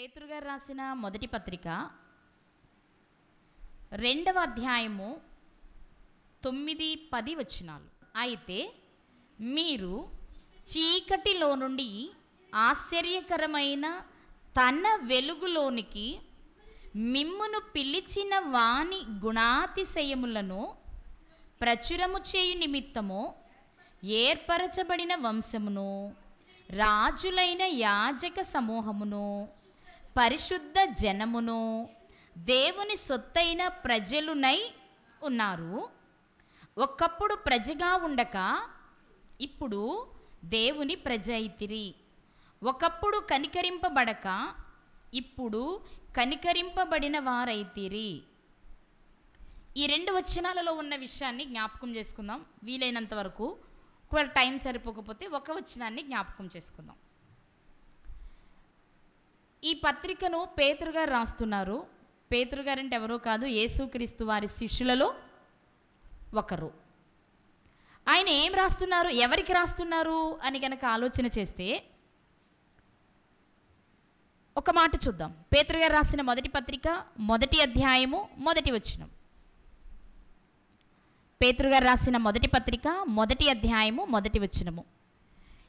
పేతురు గారు రాసిన మొదటి పత్రిక 2వ అధ్యాయము 9-10 వచనాలు. అయితే మీరు చీకటిలో నుండి ఆశ్చర్యకరమైన తన వెలుగులోనికి మిమ్మును పిలిచిన వాని గుణాతిశయములను ప్రచురము చేయు నిమిత్తము ఏర్పరచబడిన వంశమును, రాజులైన యాజక సమూహమును, పరిశుద్ధ జనమును, దేవుని సొత్తైన ప్రజలునై ఉన్నారు. ఒకప్పుడు ప్రజగా ఉండక ఇప్పుడు దేవుని ప్రజ అయితిరి. ఒకప్పుడు కనికరింపబడక ఇప్పుడు కనికరింపబడిన వారైతిరి. ఈ 2 వచనాలలో ఉన్న విషయాన్ని జ్ఞాపకం చేసుకుందాం వీలైనంత వరకు. ఒకవేళ టైం సరిపోకపోతే ఒక వచనాన్ని జ్ఞాపకం చేసుకుందాం. ఈ పత్రికను పేతురు గారు రాస్తున్నారు. పేతురు గారు అంటే ఎవరో కాదు, యేసుక్రీస్తు వారి శిష్యులలో ఒకరు. ఆయన ఏం రాస్తున్నారు, ఎవరికి రాస్తున్నారు అని కనుక ఆలోచన చేస్తే ఒక మాట చూద్దాం. పేతురు గారు రాసిన మొదటి పత్రిక 1వ అధ్యాయము 1వ వచనం. పేతురు గారు రాసిన మొదటి పత్రిక 1వ అధ్యాయము 1వ వచనము.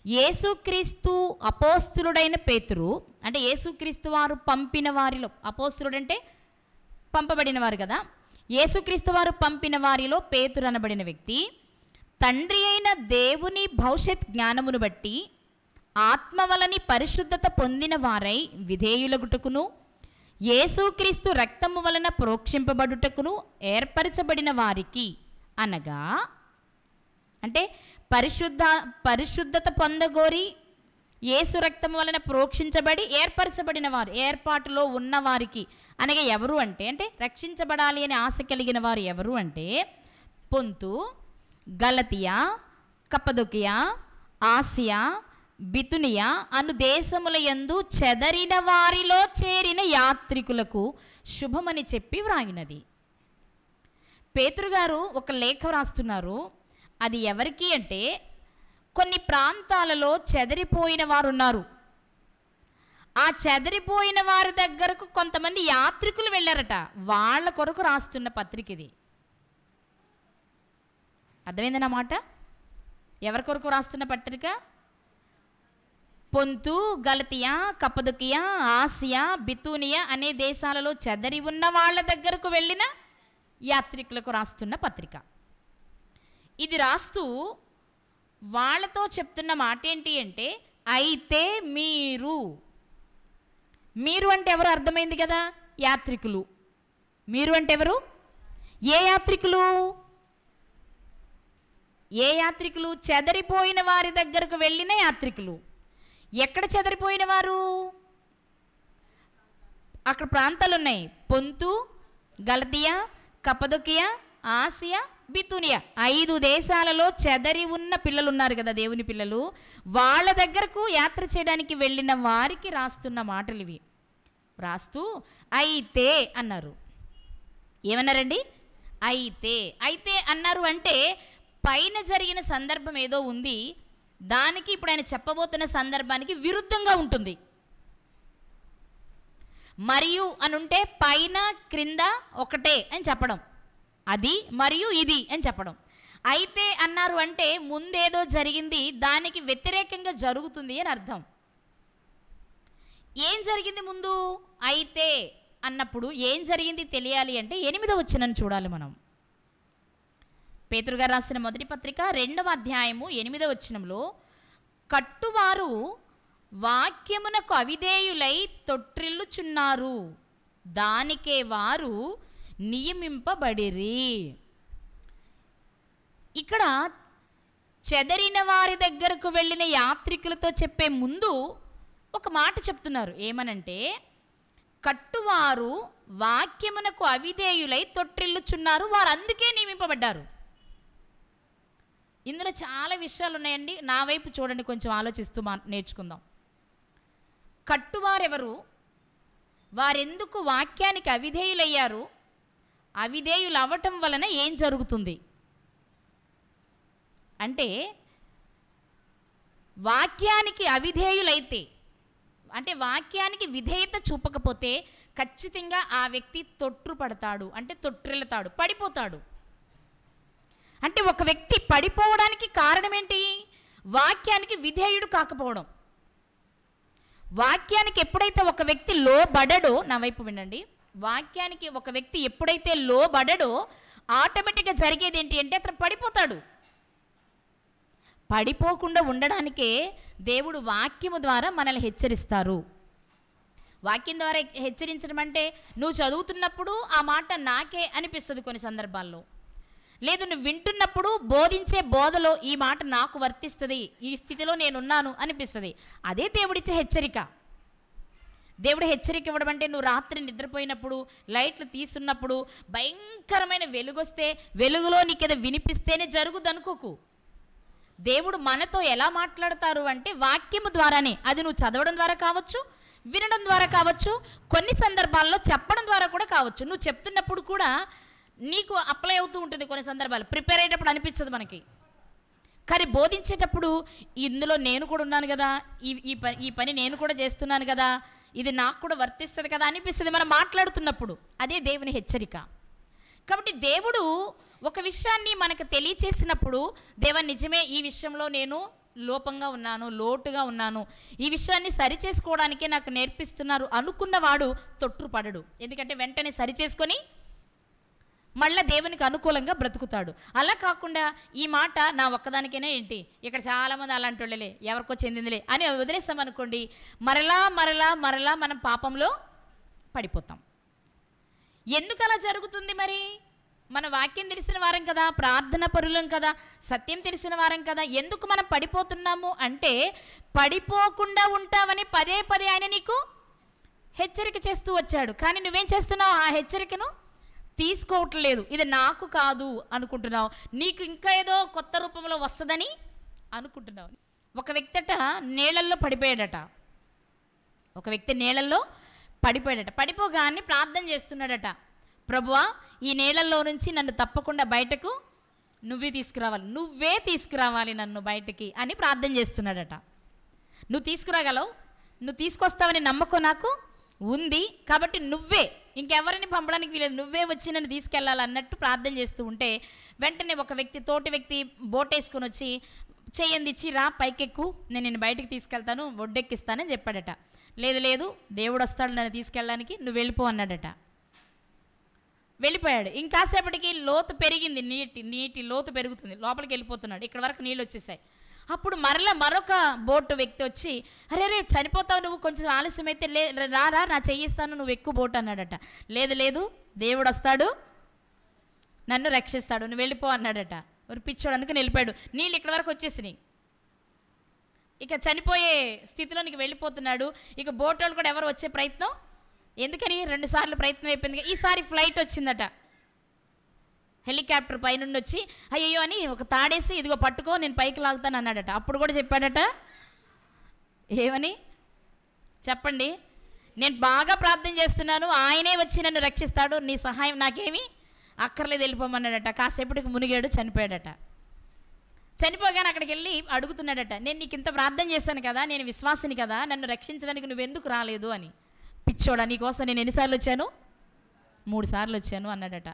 యేసుక్రీస్తు అపోస్తులుడైన పేతురు, అంటే యేసుక్రీస్తు వారు పంపిన వారిలో, అపోస్తులుడు అంటే పంపబడిన వారు కదా, యేసుక్రీస్తు వారు పంపిన వారిలో పేతురు అనబడిన వ్యక్తి తండ్రి అయిన దేవుని భవిష్యత్ జ్ఞానమును బట్టి ఆత్మ వలని పరిశుద్ధత పొందిన వారై విధేయులగుటకును, యేసుక్రీస్తు రక్తము వలన ప్రోక్షింపబడుటకును ఏర్పరచబడిన వారికి, అనగా అంటే పరిశుద్ధత పొందగోరి యేసు రక్తం వలన ప్రోక్షించబడి ఏర్పరచబడిన వారు, ఏర్పాటులో ఉన్నవారికి, అనగా ఎవరు అంటే రక్షించబడాలి అని ఆశ కలిగిన వారు ఎవరు అంటే పొంతు, గలతియా, కప్పదొకియా, ఆసియా, బితునియా అను దేశముల యందు చెదరిన వారిలో చేరిన యాత్రికులకు శుభమని చెప్పి వ్రాయినది. పేతురు గారు ఒక లేఖ రాస్తున్నారు. అది ఎవరికి అంటే కొన్ని ప్రాంతాలలో చెదరిపోయిన వారు ఉన్నారు. ఆ చెదరిపోయిన వారి దగ్గరకు కొంతమంది యాత్రికులు వెళ్ళారట. వాళ్ళ కొరకు రాస్తున్న పత్రిక ఇది. అర్థమైందన్నమాట. ఎవరి కొరకు రాస్తున్న పత్రిక? పొంతు, గలతియా, కప్పదొకియా, ఆసియా, బితూనియా అనే దేశాలలో చెదరి ఉన్న వాళ్ళ దగ్గరకు వెళ్ళిన యాత్రికులకు రాస్తున్న పత్రిక. ఇది రాస్తూ వాళ్ళతో చెప్తున్న మాట ఏంటి అంటే, అయితే మీరు అంటే ఎవరు అర్థమైంది కదా, యాత్రికులు. మీరు అంటే ఎవరు? ఏ యాత్రికులు? ఏ యాత్రికులు? చెదరిపోయిన వారి దగ్గరకు వెళ్ళిన యాత్రికులు. ఎక్కడ చెదరిపోయిన వారు? అక్కడ ప్రాంతాలు ఉన్నాయి. పొంతు, గలతియా, కప్పదొకియా, ఆసియా, బితునియా 5 దేశాలలో చెదరి ఉన్న పిల్లలు ఉన్నారు కదా, దేవుని పిల్లలు. వాళ్ళ దగ్గరకు యాత్ర చేయడానికి వెళ్ళిన వారికి రాస్తున్న మాటలు ఇవి. రాస్తూ అయితే అన్నారు. ఏమన్నారండి? అయితే అన్నారు అంటే పైన జరిగిన సందర్భం ఏదో ఉంది, దానికి ఇప్పుడు ఆయన చెప్పబోతున్న సందర్భానికి విరుద్ధంగా ఉంటుంది. మరియు అనుంటే పైన క్రింద ఒకటే అని చెప్పడం, అది మరియు ఇది అని చెప్పడం. అయితే అన్నారు అంటే ముందేదో జరిగింది, దానికి వ్యతిరేకంగా జరుగుతుంది అని అర్థం. ఏం జరిగింది ముందు? అయితే అన్నప్పుడు ఏం జరిగింది తెలియాలి అంటే 8వ వచనం చూడాలి మనం. పేతురు గారు రాసిన మొదటి పత్రిక 2వ అధ్యాయము 8వ వచనంలో, కట్టువారు వాక్యమునకు అవిధేయులై తొట్రిల్లుచున్నారు, దానికే వారు నియమింపబడిరి. ఇక్కడ చెదరిన వారి దగ్గరకు వెళ్ళిన యాత్రికులతో చెప్పే ముందు ఒక మాట చెప్తున్నారు. ఏమనంటే, కట్టువారు వాక్యమునకు అవిధేయులై తొట్రిల్లుచున్నారు, వారు అందుకే నియమింపబడ్డారు. ఇందులో చాలా విషయాలు ఉన్నాయండి. నా వైపు చూడండి, కొంచెం ఆలోచిస్తూ నేర్చుకుందాం. కట్టువారెవరు? వారెందుకు వాక్యానికి అవిధేయులయ్యారు? అవిధేయులు అవ్వటం వలన ఏం జరుగుతుంది అంటే, వాక్యానికి అవిధేయులైతే అంటే వాక్యానికి విధేయత చూపకపోతే ఖచ్చితంగా ఆ వ్యక్తి తొట్రుపడతాడు, అంటే తొట్టిల్లుతాడు, పడిపోతాడు. అంటే ఒక వ్యక్తి పడిపోవడానికి కారణం ఏంటి? వాక్యానికి విధేయుడు కాకపోవడం. వాక్యానికి ఎప్పుడైతే ఒక వ్యక్తి లోబడడో, నా వైపు వినండి, వాక్యానికి ఒక వ్యక్తి ఎప్పుడైతే లోబడడో ఆటోమేటిక్గా జరిగేది ఏంటి అంటే అతను పడిపోతాడు. పడిపోకుండా ఉండడానికే దేవుడు వాక్యము ద్వారా మనల్ని హెచ్చరిస్తారు. వాక్యం ద్వారా హెచ్చరించడం అంటే నువ్వు చదువుతున్నప్పుడు ఆ మాట నాకే అనిపిస్తుంది కొన్ని సందర్భాల్లో, లేదు నువ్వు వింటున్నప్పుడు బోధించే బోధలో ఈ మాట నాకు వర్తిస్తుంది, ఈ స్థితిలో నేనున్నాను అనిపిస్తుంది. అదే దేవుడిచ్చే హెచ్చరిక. దేవుడు హెచ్చరిక ఇవ్వడం అంటే నువ్వు రాత్రి నిద్రపోయినప్పుడు లైట్లు తీసున్నప్పుడు భయంకరమైన వెలుగొస్తే వెలుగులో నీకేదో వినిపిస్తేనే జరుగుదనుకోకు. దేవుడు మనతో ఎలా మాట్లాడతారు అంటే వాక్యము ద్వారానే. అది నువ్వు చదవడం ద్వారా కావచ్చు, వినడం ద్వారా కావచ్చు, కొన్ని సందర్భాల్లో చెప్పడం ద్వారా కూడా కావచ్చు. నువ్వు చెప్తున్నప్పుడు కూడా నీకు అప్లై అవుతూ ఉంటుంది. కొన్ని సందర్భాలు ప్రిపేర్ అయ్యేటప్పుడు అనిపించదు మనకి, కానీ బోధించేటప్పుడు ఇందులో నేను కూడా ఉన్నాను కదా, ఈ పని నేను కూడా చేస్తున్నాను కదా, ఇది నాకు కూడా వర్తిస్తుంది కదా అనిపిస్తుంది మనం మాట్లాడుతున్నప్పుడు. అదే దేవుని హెచ్చరిక. కాబట్టి దేవుడు ఒక విషయాన్ని మనకు తెలియచేసినప్పుడు, దేవా నిజమే ఈ విషయంలో నేను లోపంగా ఉన్నాను, లోటుగా ఉన్నాను, ఈ విషయాన్ని సరిచేసుకోవడానికే నాకు నేర్పిస్తున్నారు అనుకున్నవాడు తొట్టుపడడు. ఎందుకంటే వెంటనే సరిచేసుకొని మళ్ళీ దేవునికి అనుకూలంగా బ్రతుకుతాడు. అలా కాకుండా ఈ మాట నా ఒక్కదానికైనా ఏంటి, ఇక్కడ చాలామంది అలాంటి వాళ్ళలే, ఎవరికో చెందిందిలే అని వదిలేస్తామనుకోండి, మరలా మరలా మరలా మనం పాపంలో పడిపోతాం. ఎందుకు అలా జరుగుతుంది? మరి మన వాక్యం తెలిసిన వారం కదా, ప్రార్థన పరులం కదా, సత్యం తెలిసిన వారం కదా, ఎందుకు మనం పడిపోతున్నాము అంటే పడిపోకుండా ఉంటావని పదే పదే ఆయన నీకు హెచ్చరిక చేస్తూ వచ్చాడు. కానీ నువ్వేం చేస్తున్నావు? ఆ హెచ్చరికను తీసుకోవట్లేదు. ఇది నాకు కాదు అనుకుంటున్నావు, నీకు ఇంకా ఏదో కొత్త రూపంలో వస్తుందని అనుకుంటున్నావు. ఒక వ్యక్తి అట నీళ్ళల్లో పడిపోయాడట. ఒక వ్యక్తి నీళ్ళల్లో పడిపోయాడట. పడిపోగానే ప్రార్థన చేస్తున్నాడట, ప్రభువా ఈ నీళ్ళల్లో నుంచి నన్ను తప్పకుండా బయటకు నువ్వే తీసుకురావాలి నన్ను బయటకి అని ప్రార్థన చేస్తున్నాడట. నువ్వు తీసుకురాగలవు, నువ్వు తీసుకొస్తావని నమ్మకం నాకు ఉంది, కాబట్టి నువ్వే, ఇంకెవరిని పంపడానికి వీలేదు, నువ్వే వచ్చి నన్ను తీసుకెళ్ళాలన్నట్టు ప్రార్థన చేస్తూ ఉంటే వెంటనే ఒక వ్యక్తి, తోటి వ్యక్తి బోట్ వేసుకొని వచ్చి చెయ్యందిచ్చి రా పైకెక్కు, నేను నిన్ను బయటకు తీసుకెళ్తాను, ఒడ్డెక్కిస్తానని చెప్పాడట. లేదు దేవుడు వస్తాడు నన్ను తీసుకెళ్ళడానికి, నువ్వు వెళ్ళిపో అన్నాడట. వెళ్ళిపోయాడు. ఇంకాసేపటికి లోతు పెరిగింది, నీటి లోతు పెరుగుతుంది, లోపలికి వెళ్ళిపోతున్నాడు, ఇక్కడ వరకు నీళ్ళు వచ్చేసాయి. అప్పుడు మరొక బోటు వ్యక్తి వచ్చి, అరే చనిపోతావు నువ్వు, కొంచెం ఆలస్యం అయితే రారా నా చెయ్యిస్తాను, నువ్వు ఎక్కువ బోటు అన్నాడట. లేదు దేవుడు వస్తాడు నన్ను రక్షిస్తాడు, నువ్వు వెళ్ళిపో అన్నాడట. ఒక పిచ్చోడు అనుకుని వెళ్ళిపోయాడు. నీళ్ళు ఇక్కడ వరకు వచ్చేసినాయి, ఇక చనిపోయే స్థితిలోనికి వెళ్ళిపోతున్నాడు. ఇక బోట్ వాళ్ళు కూడా ఎవరు వచ్చే ప్రయత్నం, ఎందుకని 2 సార్లు ప్రయత్నం అయిపోయింది. ఈసారి ఫ్లైట్ వచ్చిందట, హెలికాప్టర్ పైనుండి వచ్చి అయ్యో అని ఒక తాడేసి ఇదిగో పట్టుకో నేను పైకి లాగుతాను అన్నాడట. అప్పుడు కూడా చెప్పాడట ఏమని చెప్పండి, నేను బాగా ప్రార్థన చేస్తున్నాను, ఆయనే వచ్చి నన్ను రక్షిస్తాడు, నీ సహాయం నాకేమీ అక్కర్లేదు, వెళ్ళిపోమన్నాడట. కాసేపటికి మునిగాడు, చనిపోయాడట. చనిపోగానే అక్కడికి వెళ్ళి అడుగుతున్నాడట, నేను నీకు ఇంత ప్రార్థన చేశాను కదా, నేను విశ్వాసిని కదా, నన్ను రక్షించడానికి నువ్వెందుకు రాలేదు అని. పిచ్చోడా, నీకోసం నేను ఎన్నిసార్లు వచ్చాను? 3 సార్లు వచ్చాను అన్నాడట.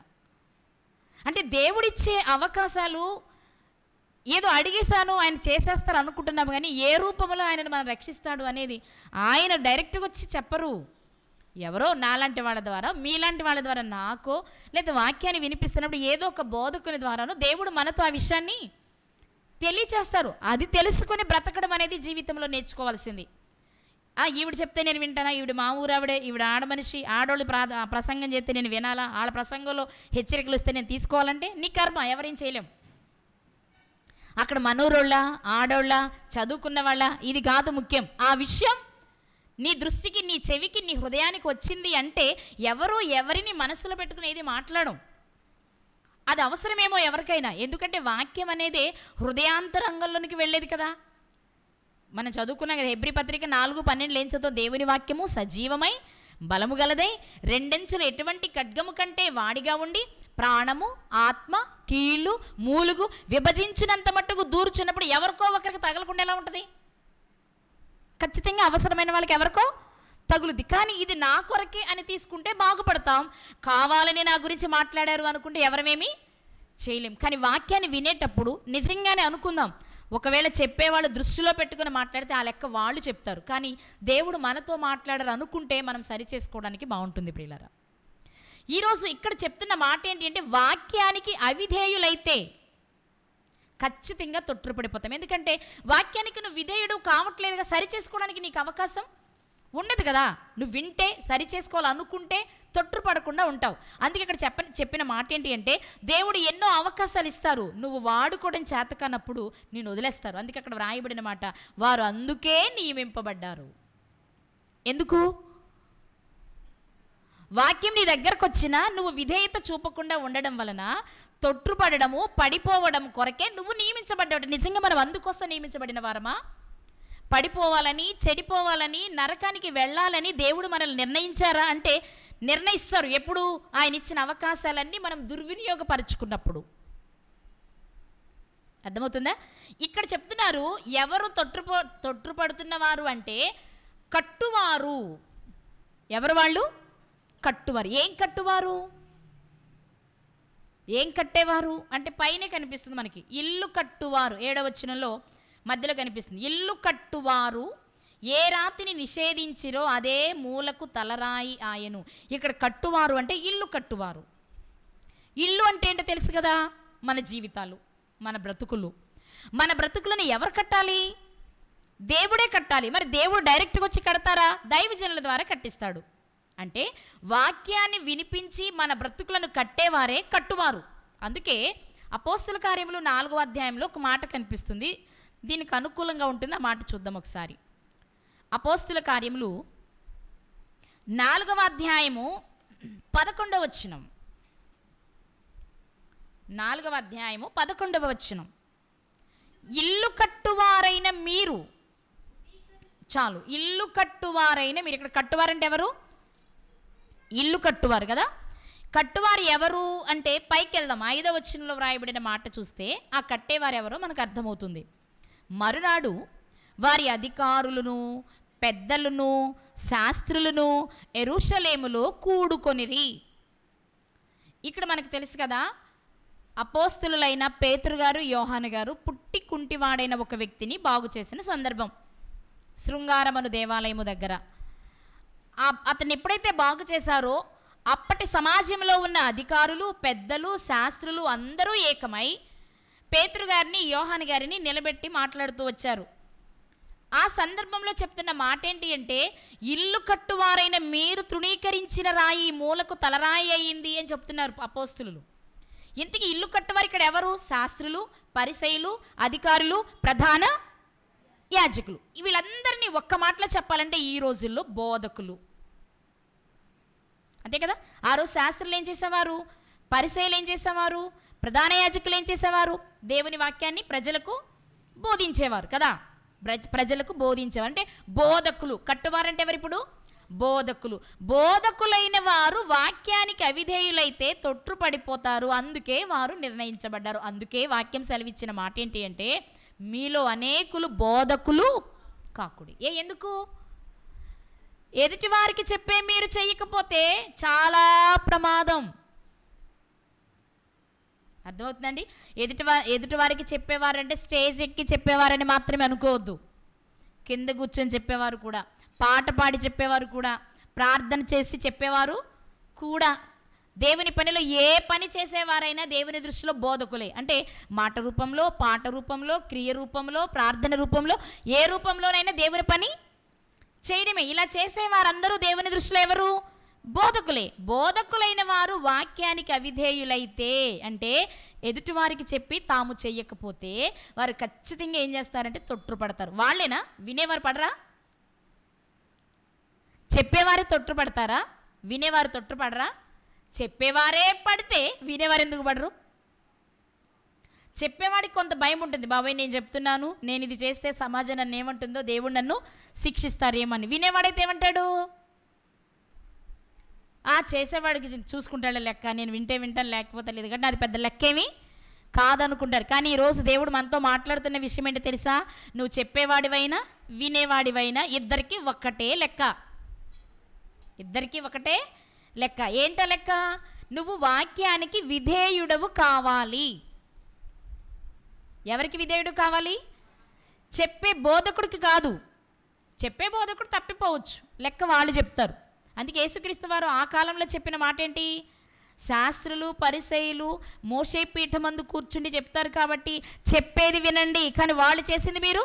అంటే దేవుడిచ్చే అవకాశాలు ఏదో అడిగేశాను ఆయన చేసేస్తారు అనుకుంటున్నాము, కానీ ఏ రూపంలో ఆయనను మనం రక్షిస్తాడు అనేది ఆయన డైరెక్ట్గా వచ్చి చెప్పరు. ఎవరో నాలాంటి వాళ్ళ ద్వారా, మీలాంటి వాళ్ళ ద్వారా, నాకో లేదా వాక్యాన్ని వినిపిస్తున్నప్పుడు ఏదో ఒక బోధకుని ద్వారానో దేవుడు మనతో ఆ విషయాన్ని తెలియచేస్తారు. అది తెలుసుకొని బ్రతకడం అనేది జీవితంలో నేర్చుకోవాల్సింది. ఈవిడ చెప్తే నేను వింటానా, ఈవిడ మా ఊరావిడే, ఈవిడ ఆడ మనిషి, ఆడోళ్ళు ప్రసంగం చేస్తే నేను వినాలా, ఆడ ప్రసంగంలో హెచ్చరికలు వస్తే నేను తీసుకోవాలంటే నీ కర్మ, ఎవరేం చేయలేం. అక్కడ మనూరోళ్ళ, ఆడోళ్ళ, చదువుకున్న వాళ్ళ, ఇది కాదు ముఖ్యం. ఆ విషయం నీ దృష్టికి, నీ చెవికి, నీ హృదయానికి వచ్చింది అంటే ఎవరో ఎవరిని మనసులో పెట్టుకుని ఏది మాట్లాడం, అది అవసరమేమో ఎవరికైనా. ఎందుకంటే వాక్యం అనేది హృదయాంతరంగంలోనికి వెళ్ళేది కదా. మనం చదువుకున్నాం కదా, హెబ్రీ పత్రిక 4:12 ఏం చదువు, దేవుని వాక్యము సజీవమై బలము గలదై 2 అంచులు ఎటువంటి ఖడ్గము కంటే వాడిగా ఉండి ప్రాణము, ఆత్మ, కీళ్ళు, మూలుగు విభజించినంత మట్టుకు దూర్చున్నప్పుడు ఎవరికో ఒకరికి తగలకుండా ఎలా ఉంటుంది? ఖచ్చితంగా అవసరమైన వాళ్ళకి ఎవరికో తగులుద్ది. కానీ ఇది నా కొరకే అని తీసుకుంటే బాగుపడతాం. కావాలని నా గురించి మాట్లాడారు అనుకుంటే ఎవరమేమి చేయలేం. కానీ వాక్యాన్ని వినేటప్పుడు నిజంగానే అనుకుందాం, ఒకవేళ చెప్పేవాళ్ళు దృష్టిలో పెట్టుకుని మాట్లాడితే ఆ లెక్క వాళ్ళు చెప్తారు. కానీ దేవుడు మనతో మాట్లాడారు అనుకుంటే మనం సరి చేసుకోవడానికి బాగుంటుంది ప్రియులారా. ఈరోజు ఇక్కడ చెప్తున్న మాట ఏంటి అంటే, వాక్యానికి అవిధేయులైతే ఖచ్చితంగా తొట్టుపడిపోతాం. ఎందుకంటే వాక్యానికి నువ్వు విధేయుడు కావట్లేదుగా, సరి చేసుకోవడానికి నీకు అవకాశం ఉండదు కదా. నువ్వు వింటే సరి చేసుకోవాలనుకుంటే తొట్టుపడకుండా ఉంటావు. అందుకే ఇక్కడ చెప్పిన మాట ఏంటి అంటే, దేవుడు ఎన్నో అవకాశాలు ఇస్తారు, నువ్వు వాడుకోవడం చేతకానప్పుడు నేను వదిలేస్తారు. అందుకే అక్కడ వ్రాయబడిన మాట, వారు అందుకే నియమింపబడ్డారు. ఎందుకు? వాక్యం నీ దగ్గరకు వచ్చినా నువ్వు విధేయత చూపకుండా ఉండడం వలన తొట్టుపడము, పడిపోవడం కొరకే నువ్వు నియమించబడ్డావు. నిజంగా మనం అందుకోసం నియమించబడిన వారమా? పడిపోవాలని, చెడిపోవాలని, నరకానికి వెళ్ళాలని దేవుడు మనల్ని నిర్ణయించారా అంటే నిర్ణయిస్తారు. ఎప్పుడు? ఆయన ఇచ్చిన అవకాశాలన్నీ మనం దుర్వినియోగపరుచుకున్నప్పుడు. అర్థమవుతుందా? ఇక్కడ చెప్తున్నారు, ఎవరు తొట్టుపడుతున్నవారు అంటే కట్టువారు. ఎవరు వాళ్ళు? కట్టువారు. ఏం కట్టువారు? ఏం కట్టేవారు అంటే పైనే కనిపిస్తుంది మనకి, ఇల్లు కట్టువారు. 7వ వచనంలో మధ్యలో కనిపిస్తుంది, ఇల్లు కట్టువారు ఏ రాతిని నిషేధించిరో అదే మూలకు తలరాయి ఆయను. ఇక్కడ కట్టువారు అంటే ఇల్లు కట్టువారు. ఇల్లు అంటే ఏంటో తెలుసు కదా, మన జీవితాలు, మన బ్రతుకులు. మన బ్రతుకులను ఎవరు కట్టాలి? దేవుడే కట్టాలి. మరి దేవుడు డైరెక్ట్గా వచ్చి కడతారా? దైవజనుల ద్వారా కట్టిస్తాడు. అంటే వాక్యాన్ని వినిపించి మన బ్రతుకులను కట్టేవారే కట్టువారు. అందుకే అపోస్తుల కార్యములు 4వ అధ్యాయంలో ఒక మాట కనిపిస్తుంది, దీనికి అనుకూలంగా ఉంటుంది. ఆ మాట చూద్దాం ఒకసారి. అపోస్తుల కార్యములు 4వ అధ్యాయము 11వ వచనం. 4వ అధ్యాయము 11వ వచనం. ఇల్లు కట్టువారైన మీరు, చాలు, ఇల్లు కట్టువారైన మీరు. ఇక్కడ కట్టువారంటే ఎవరు? ఇల్లు కట్టువారు కదా. కట్టువారు ఎవరు అంటే పైకి వెళ్దాం. 5వ వచనంలో వ్రాయబడిన మాట చూస్తే ఆ కట్టేవారు ఎవరో మనకు అర్థమవుతుంది. మరునాడు వారి అధికారులను, పెద్దలను, శాస్త్రులను యెరూషలేములో కూడుకొనిరి. ఇక్కడ మనకు తెలుసు కదా, అపోస్తలులైన పేతురు గారు, యోహాను గారు పుట్టి కుంటివాడైన ఒక వ్యక్తిని బాగు చేసిన సందర్భం శృంగారమను దేవాలయము దగ్గర. అతన్ని ఎప్పుడైతే బాగు చేశారో అప్పటి సమాజంలో ఉన్న అధికారులు, పెద్దలు, శాస్త్రులు అందరూ ఏకమై పేతురు గారిని, యోహాను గారిని నిలబెట్టి మాట్లాడుతూ వచ్చారు. ఆ సందర్భంలో చెప్తున్న మాట ఏంటి అంటే, ఇల్లు కట్టువారైన మీరు తృణీకరించిన రాయి మూలకు తలరాయి అయింది అని చెప్తున్నారు అపోస్తులు. ఇంతకీ ఇల్లు కట్టువారు ఇక్కడ ఎవరు? శాస్త్రులు, పరిసయ్యులు, అధికారులు, ప్రధాన యాజకులు. వీళ్ళందరినీ ఒక్క మాటలో చెప్పాలంటే ఈ రోజుల్లో బోధకులు. అంతే కదా. ఆ రోజు శాస్త్రులు ఏం చేసేవారు? పరిసయ్యులు ఏం చేసేవారు? ప్రధాన యాజకులు ఏం చేసేవారు? దేవుని వాక్యాన్ని ప్రజలకు బోధించేవారు కదా. ప్రజలకు బోధించేవారు అంటే బోధకులు. కట్టువారంటే ఎవరు ఇప్పుడు? బోధకులు. బోధకులైన వారు వాక్యానికి అవిధేయులైతే తొట్టుపడిపోతారు. అందుకే వారు నిర్ణయించబడ్డారు. అందుకే వాక్యం సెలవిచ్చిన మాట ఏంటి అంటే, మీలో అనేకులు బోధకులు కాకుడి. ఎందుకు? ఎదుటి వారికి చెప్పే మీరు చెయ్యకపోతే చాలా ప్రమాదం. అర్థమవుతుందండి? ఎదుటి వారికి చెప్పేవారంటే స్టేజ్ ఎక్కి చెప్పేవారని మాత్రమే అనుకోవద్దు. కింద కూర్చొని చెప్పేవారు కూడా, పాట పాడి చెప్పేవారు కూడా, ప్రార్థన చేసి చెప్పేవారు కూడా, దేవుని పనిలో ఏ పని చేసేవారైనా దేవుని దృష్టిలో బోధకులే. అంటే మాట రూపంలో, పాట రూపంలో, క్రియ రూపంలో, ప్రార్థన రూపంలో, ఏ రూపంలోనైనా దేవుని పని చేయడమే. ఇలా చేసేవారందరూ దేవుని దృష్టిలో ఎవరు? బోధకులే. బోధకులైన వారు వాక్యానికి అవిధేయులైతే అంటే ఎదుటివారికి చెప్పి తాము చెయ్యకపోతే వారు ఖచ్చితంగా ఏం చేస్తారంటే తొట్టుపడతారు. వాళ్ళేనా? వినేవారు పడరా? చెప్పేవారే తొట్టుపడతారా? వినేవారు తొట్టుపడరా? చెప్పేవారే పడితే వినేవారు ఎందుకు పడరు? చెప్పేవాడికి కొంత భయం ఉంటుంది, బాబాయ్ నేను చెప్తున్నాను, నేను ఇది చేస్తే సమాజం నన్ను ఏమంటుందో, దేవుడు నన్ను శిక్షిస్తారేమని. వినేవాడైతే ఏమంటాడు? చేసేవాడికి చూసుకుంటాడు లెక్క, నేను వింటే వింటాను లేకపోతే లేదు, కానీ అది పెద్ద లెక్కేమీ కాదనుకుంటారు. కానీ ఈరోజు దేవుడు మనతో మాట్లాడుతున్న విషయం ఏంటో తెలుసా? నువ్వు చెప్పేవాడివైనా వినేవాడివైనా ఇద్దరికి ఒక్కటే లెక్క. ఇద్దరికి ఒకటే లెక్క. ఏంట లెక్క? నువ్వు వాక్యానికి విధేయుడవు కావాలి. ఎవరికి విధేయుడు కావాలి? చెప్పే బోధకుడికి కాదు. చెప్పే బోధకుడు తప్పిపోవచ్చు, లెక్క వాళ్ళు చెప్తారు. అందుకే యేసుక్రీస్తు వారు ఆ కాలంలో చెప్పిన మాట ఏంటి? శాస్త్రులు పరిసయ్యులు మోషే పీఠమందు కూర్చుండి చెప్తారు కాబట్టి చెప్పేది వినండి, కానీ వాళ్ళు చేసింది మీరు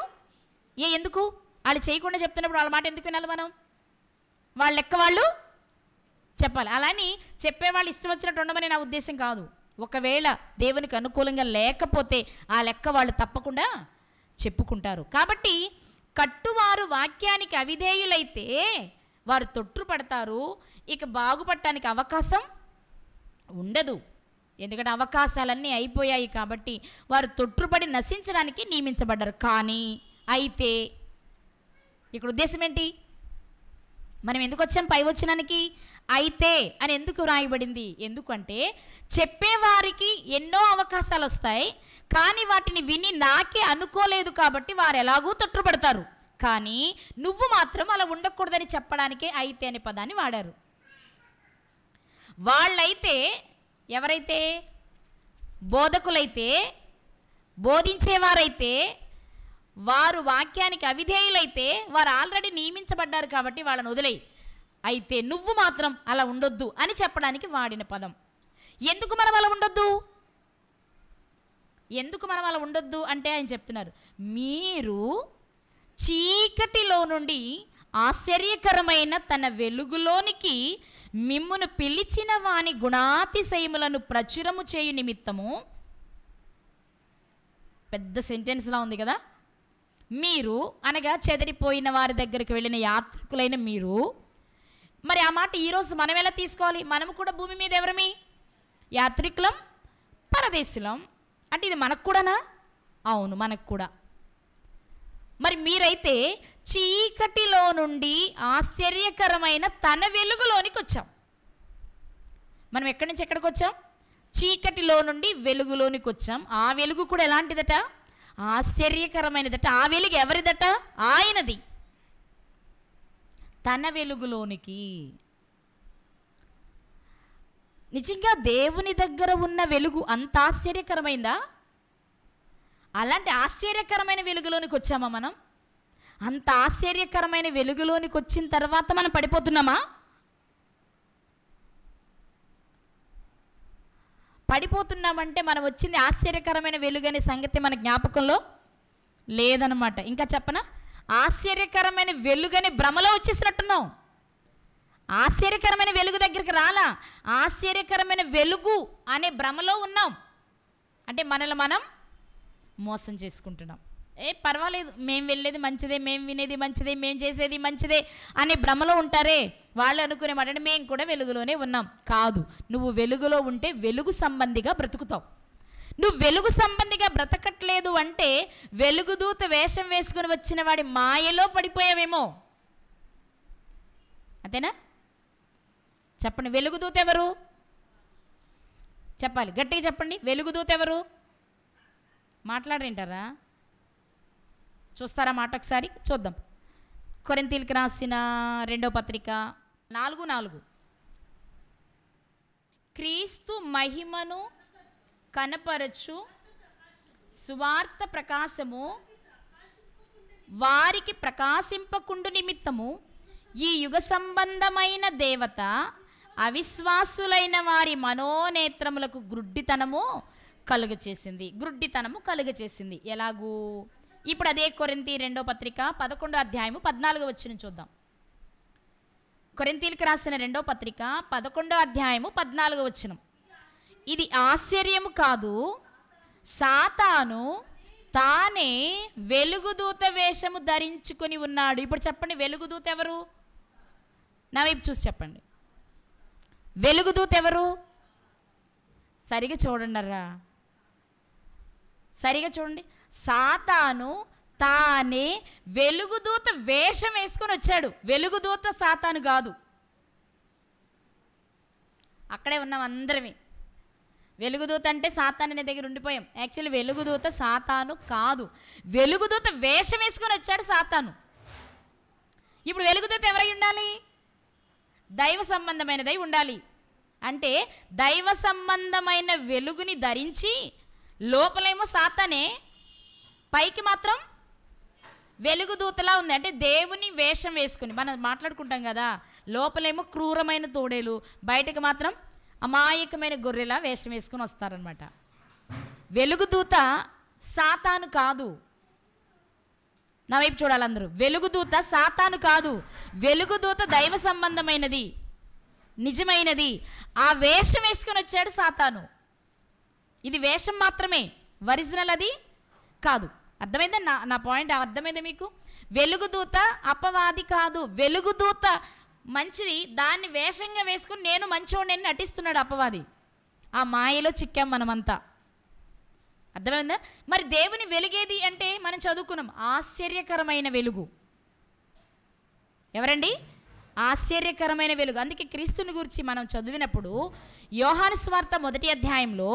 ఎందుకు? వాళ్ళు చేయకుండా చెప్తున్నప్పుడు వాళ్ళ మాట ఎందుకు వినాలి మనం? వాళ్ళ లెక్క వాళ్ళు చెప్పాలి. అలాని చెప్పేవాళ్ళు ఇష్టం వచ్చినట్టు ఉండమని నా ఉద్దేశం కాదు. ఒకవేళ దేవునికి అనుకూలంగా లేకపోతే ఆ లెక్క వాళ్ళు తప్పకుండా చెప్పుకుంటారు. కాబట్టి కట్టువారు వాక్యానికి అవిధేయులైతే వారు తొట్టుపడతారు, ఇక బాగుపడటానికి అవకాశం ఉండదు. ఎందుకంటే అవకాశాలన్నీ అయిపోయాయి కాబట్టి వారు తొట్టుపడి నశించడానికి నియమించబడ్డారు. కానీ అయితే ఇక్కడ ఉద్దేశం ఏంటి? మనం ఎందుకు వచ్చాం పై వచనానికి? అయితే అని ఎందుకు రాయబడింది? ఎందుకంటే చెప్పేవారికి ఎన్నో అవకాశాలు వస్తాయి, కానీ వాటిని విని నాకే అనుకోలేదు కాబట్టి వారు ఎలాగూ తొట్టుపడతారు. కానీ నువ్వు మాత్రం అలా ఉండకూడదని చెప్పడానికే అయితే అనే పదాన్ని వాడారు. వాళ్ళైతే ఎవరైతే బోధకులైతే, బోధించేవారైతే, వారు వాక్యానికి అవిధేయులైతే వారు ఆల్రెడీ నియమించబడ్డారు కాబట్టి వాళ్ళని వదిలేయి. అయితే నువ్వు మాత్రం అలా ఉండొద్దు అని చెప్పడానికి వాడిన పదం. ఎందుకు మనం అలా ఉండొద్దు? ఎందుకు మనం అలా ఉండొద్దు అంటే ఆయన చెప్తున్నారు, మీరు చీకటిలో నుండి ఆశ్చర్యకరమైన తన వెలుగులోనికి మిమ్మును పిలిచిన వాని గుణాతిశయములను ప్రచురము చేయు నిమిత్తము. పెద్ద సెంటెన్స్లా ఉంది కదా. మీరు అనగా చెదిరిపోయిన వారి దగ్గరికి వెళ్ళిన యాత్రికులైన మీరు. మరి ఆ మాట ఈరోజు మనం ఎలా తీసుకోవాలి? మనము కూడా భూమి మీద ఎవరమి? యాత్రికులం, పరదేశులం. అంటే ఇది మనకు కూడానా? అవును, మనకు కూడా. మరి మీరైతే చీకటిలో నుండి ఆశ్చర్యకరమైన తన వెలుగులోనికి వచ్చాం. మనం ఎక్కడి నుంచి ఎక్కడికి వచ్చాం? చీకటిలో నుండి వెలుగులోనికి వచ్చాం. ఆ వెలుగు కూడా ఎలాంటిదట? ఆశ్చర్యకరమైనదట. ఆ వెలుగు ఎవరిదట? ఆయనది. తన వెలుగులోనికి. నిజంగా దేవుని దగ్గర ఉన్న వెలుగు అంత ఆశ్చర్యకరమైందా? అలాంటి ఆశ్చర్యకరమైన వెలుగులోనికి వచ్చామా మనం? అంత ఆశ్చర్యకరమైన వెలుగులోనికి వచ్చిన తర్వాత మనం పడిపోతున్నామా? పడిపోతున్నామంటే మనం వచ్చింది ఆశ్చర్యకరమైన వెలుగు అనే సంగతి మన జ్ఞాపకంలో లేదనమాట. ఇంకా చెప్పనా, ఆశ్చర్యకరమైన వెలుగని భ్రమలో వచ్చేసినట్టున్నాం. ఆశ్చర్యకరమైన వెలుగు దగ్గరికి రాలా, ఆశ్చర్యకరమైన వెలుగు అనే భ్రమలో ఉన్నాం. అంటే మనల్ని మనం మోసం చేసుకుంటున్నాం. పర్వాలేదు, మేము వెళ్ళేది మంచిదే, మేము వినేది మంచిదే, మేము చేసేది మంచిదే అనే భ్రమలో ఉంటారే వాళ్ళు అనుకునే మాట మేము కూడా వెలుగులోనే ఉన్నాం. కాదు, నువ్వు వెలుగులో ఉంటే వెలుగు సంబంధిగా బ్రతుకుతావు. నువ్వు వెలుగు సంబంధిగా బ్రతకట్లేదు అంటే వెలుగుదూత వేషం వేసుకుని వచ్చిన వాడి మాయలో పడిపోయావేమో. అంతేనా? చెప్పండి, వెలుగుదూత ఎవరు? చెప్పాలి, గట్టిగా చెప్పండి. వెలుగుదూత ఎవరు? మాట్లాడరేంటారా? చూస్తారా మాట ఒకసారి? చూద్దాం. కొరింథీయులకు రాసిన 2వ పత్రిక 4:4. క్రీస్తు మహిమను కనపరచు సువార్త ప్రకాశము వారికి ప్రకాశింపకుండు నిమిత్తము ఈ యుగ సంబంధమైన దేవత అవిశ్వాసులైన వారి మనోనేత్రములకు గ్రుడ్డితనము కలుగచేసింది. ఎలాగూ? ఇప్పుడు అదే కొరింథీ 2వ పత్రిక 11వ అధ్యాయము 14వ వచనం చూద్దాం. కొరింథీయులకు రాసిన 2వ పత్రిక 11వ అధ్యాయము 14వ వచనం. ఇది ఆశ్చర్యము కాదు, సాతాను తానే వెలుగుదూత వేషము ధరించుకొని ఉన్నాడు. ఇప్పుడు చెప్పండి, వెలుగుదూత ఎవరు? నా వైపు చూసి చెప్పండి, వెలుగుదూత ఎవరు? సరిగా చూడండిరా, సరిగా చూడండి. సాతాను తానే వెలుగుదూత వేషం వేసుకొని వచ్చాడు. వెలుగుదూత సాతాను కాదు. అక్కడే ఉన్నాం అందరమే. వెలుగుదూత అంటే సాతాను అనే దగ్గర ఉండిపోయాం. యాక్చువల్లీ వెలుగుదూత సాతాను కాదు, వెలుగుదూత వేషం వేసుకొని వచ్చాడు సాతాను. ఇప్పుడు వెలుగుదూత ఎవరై ఉండాలి? దైవ సంబంధమైనదై ఉండాలి. అంటే దైవ సంబంధమైన వెలుగుని ధరించి లోపలేమో సాతానే, పైకి మాత్రం వెలుగుదూతలా ఉంది. అంటే దేవుని వేషం వేసుకుని మనం మాట్లాడుకుంటాం కదా, లోపలేమో క్రూరమైన తోడేలు, బయటకు మాత్రం అమాయకమైన గొర్రెలా వేషం వేసుకుని వస్తారనమాట. వెలుగుదూత సాతాను కాదు. నా వైపు చూడాలి అందరూ. వెలుగుదూత సాతాను కాదు. వెలుగుదూత దైవ సంబంధమైనది, నిజమైనది. ఆ వేషం వేసుకొని వచ్చాడు సాతాను. ఇది వేషం మాత్రమే, ఒరిజినల్ అది కాదు. అర్థమైందా? నా పాయింట్ అర్థమైందా మీకు? వెలుగుదూత అపవాది కాదు. వెలుగుదూత మంచిది, దాన్ని వేషంగా వేసుకుని నేను మంచోడిని నటిస్తున్నాడు అపవాది. ఆ మాయలో చిక్కాం మనమంతా. అర్థమైందా? మరి దేవుని వెలుగేది అంటే మనం చదువుకున్నాం, ఆశ్చర్యకరమైన వెలుగు. ఎవరండి? ఆశ్చర్యకరమైన వెలుగు. అందుకే క్రీస్తుని గురించి మనం చదివినప్పుడు యోహాను సువార్త 1వ అధ్యాయంలో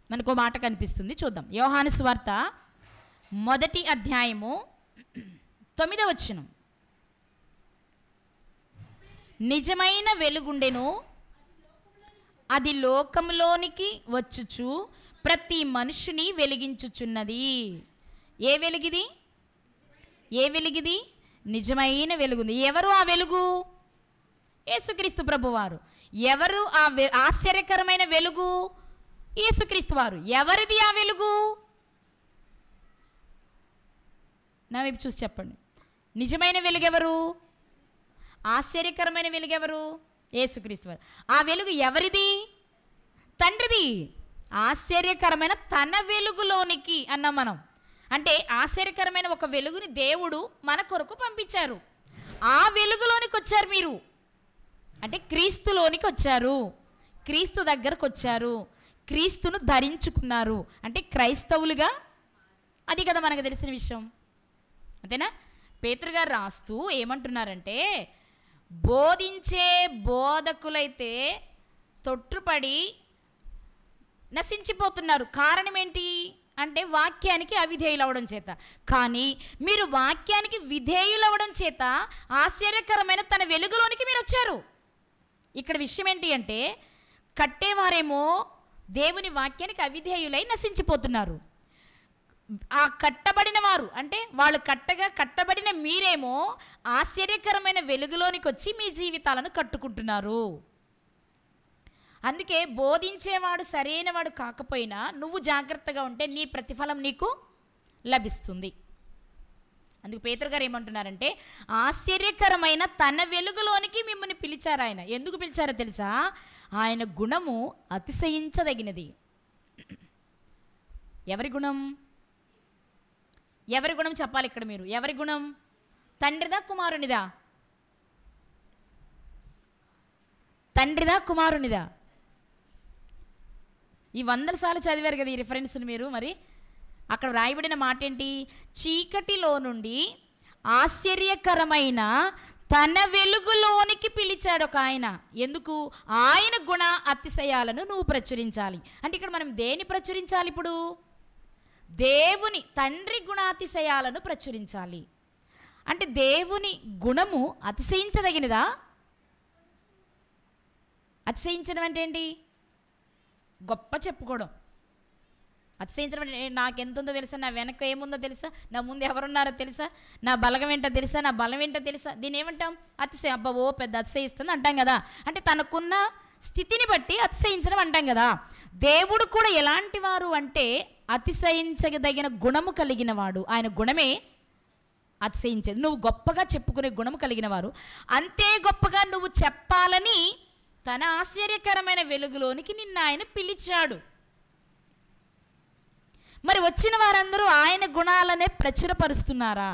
మనకు మాట కనిపిస్తుంది, చూద్దాం. యోహాను సువార్త 1వ అధ్యాయము 9వ వచనం. నిజమైన వెలుగుండెను, అది లోకంలోనికి వచ్చుచు ప్రతి మనుషుని వెలిగించుచున్నది. ఏ వెలుగిది? ఏ వెలుగిది? నిజమైన వెలుగుంది. ఎవరు ఆ వెలుగు? యేసుక్రీస్తు ప్రభువారు. ఎవరు ఆ ఆశ్చర్యకరమైన వెలుగు? యేసుక్రీస్తు వారు. ఎవరిది ఆ వెలుగు? నా వైపు చూసి చెప్పండి. నిజమైన వెలుగెవరు? ఆశ్చర్యకరమైన వెలుగెవరు? యేసుక్రీస్తు వారు. ఆ వెలుగు ఎవరిది? తండ్రిది. ఆశ్చర్యకరమైన తన వెలుగులోనికి అన్నాం మనం. అంటే ఆశ్చర్యకరమైన ఒక వెలుగుని దేవుడు మన కొరకు పంపించారు. ఆ వెలుగులోనికి వచ్చారు మీరు. అంటే క్రీస్తులోనికి వచ్చారు, క్రీస్తు దగ్గరకు వచ్చారు, క్రీస్తును ధరించుకున్నారు. అంటే క్రైస్తవులుగా, అది కదా మనకు తెలిసిన విషయం. అంతేనా? పేతురు గారు రాస్తూ ఏమంటున్నారంటే, బోధించే బోధకులైతే తొట్టుపడి నశించిపోతున్నారు. కారణం ఏంటి అంటే వాక్యానికి అవిధేయులు అవ్వడం చేత. కానీ మీరు వాక్యానికి విధేయులు అవ్వడం చేత ఆశ్చర్యకరమైన తన వెలుగులోనికి మీరు వచ్చారు. ఇక్కడ విషయం ఏంటి అంటే, కట్టేవారేమో దేవుని వాక్యానికి అవిధేయులై నశించిపోతున్నారు. ఆ కట్టబడిన వారు అంటే వాళ్ళు కట్టబడిన మీరేమో ఆశ్చర్యకరమైన వెలుగులోనికి వచ్చి మీ జీవితాలను కట్టుకుంటున్నారు. అందుకే బోధించేవాడు సరైనవాడు కాకపోయినా నువ్వు జాగ్రత్తగా ఉంటే నీ ప్రతిఫలం నీకు లభిస్తుంది. అందుకు పేతురు గారు ఏమంటున్నారంటే, ఆశ్చర్యకరమైన తన వెలుగులోనికి మిమ్మల్ని పిలిచారు ఆయన. ఎందుకు పిలిచారో తెలుసా? ఆయన గుణము అతిశయించదగినది. ఎవరి గుణం? ఎవరి గుణం చెప్పాలి ఇక్కడ మీరు. ఎవరి గుణం? తండ్రిదా కుమారునిదా? తండ్రిదా కుమారునిదా? ఈ 100 సార్లు చదివారు కదా ఈ రిఫరెన్స్ని మీరు. మరి అక్కడ రాయబడిన మాట ఏంటి? చీకటిలో నుండి ఆశ్చర్యకరమైన తన వెలుగులోనికి పిలిచాడు ఒక ఆయన. ఎందుకు? ఆయన గుణ అతిశయాలను నువ్వు ప్రచురించాలి. అంటే ఇక్కడ మనం దేని ప్రచురించాలి? ఇప్పుడు దేవుని తండ్రి గుణాతిశయాలను ప్రచురించాలి. అంటే దేవుని గుణము అతిశయించదగినదా? అతిశయించడం అంటే ఏంటి? గొప్ప చెప్పుకోవడం. అతిశయించడం అంటే నాకెంతుందో తెలుసా, నా వెనక ఏముందో తెలుసా, నా ముందు ఎవరున్నారో తెలుసా, నా బలగం ఏంటో తెలుసా, నా బలం ఏంటో తెలుసా. దీన్ని ఏమంటాం? అతిశయం. అబ్బా ఓ పెద్ద అతిశయిస్తుంది అంటాం కదా. అంటే తనకున్న స్థితిని బట్టి అతిశయించడం అంటాం కదా. దేవుడు కూడా ఎలాంటి వారు అంటే అతిశయించదగిన గుణము కలిగిన వాడు. ఆయన గుణమే అతిశయించేది. నువ్వు గొప్పగా చెప్పుకునే గుణము కలిగిన వారు. అంతే గొప్పగా నువ్వు చెప్పాలని తన ఆశ్చర్యకరమైన వెలుగులోనికి నిన్ను ఆయన పిలిచాడు. మరి వచ్చిన వారందరూ ఆయన గుణాలనే ప్రచురపరుస్తున్నారా?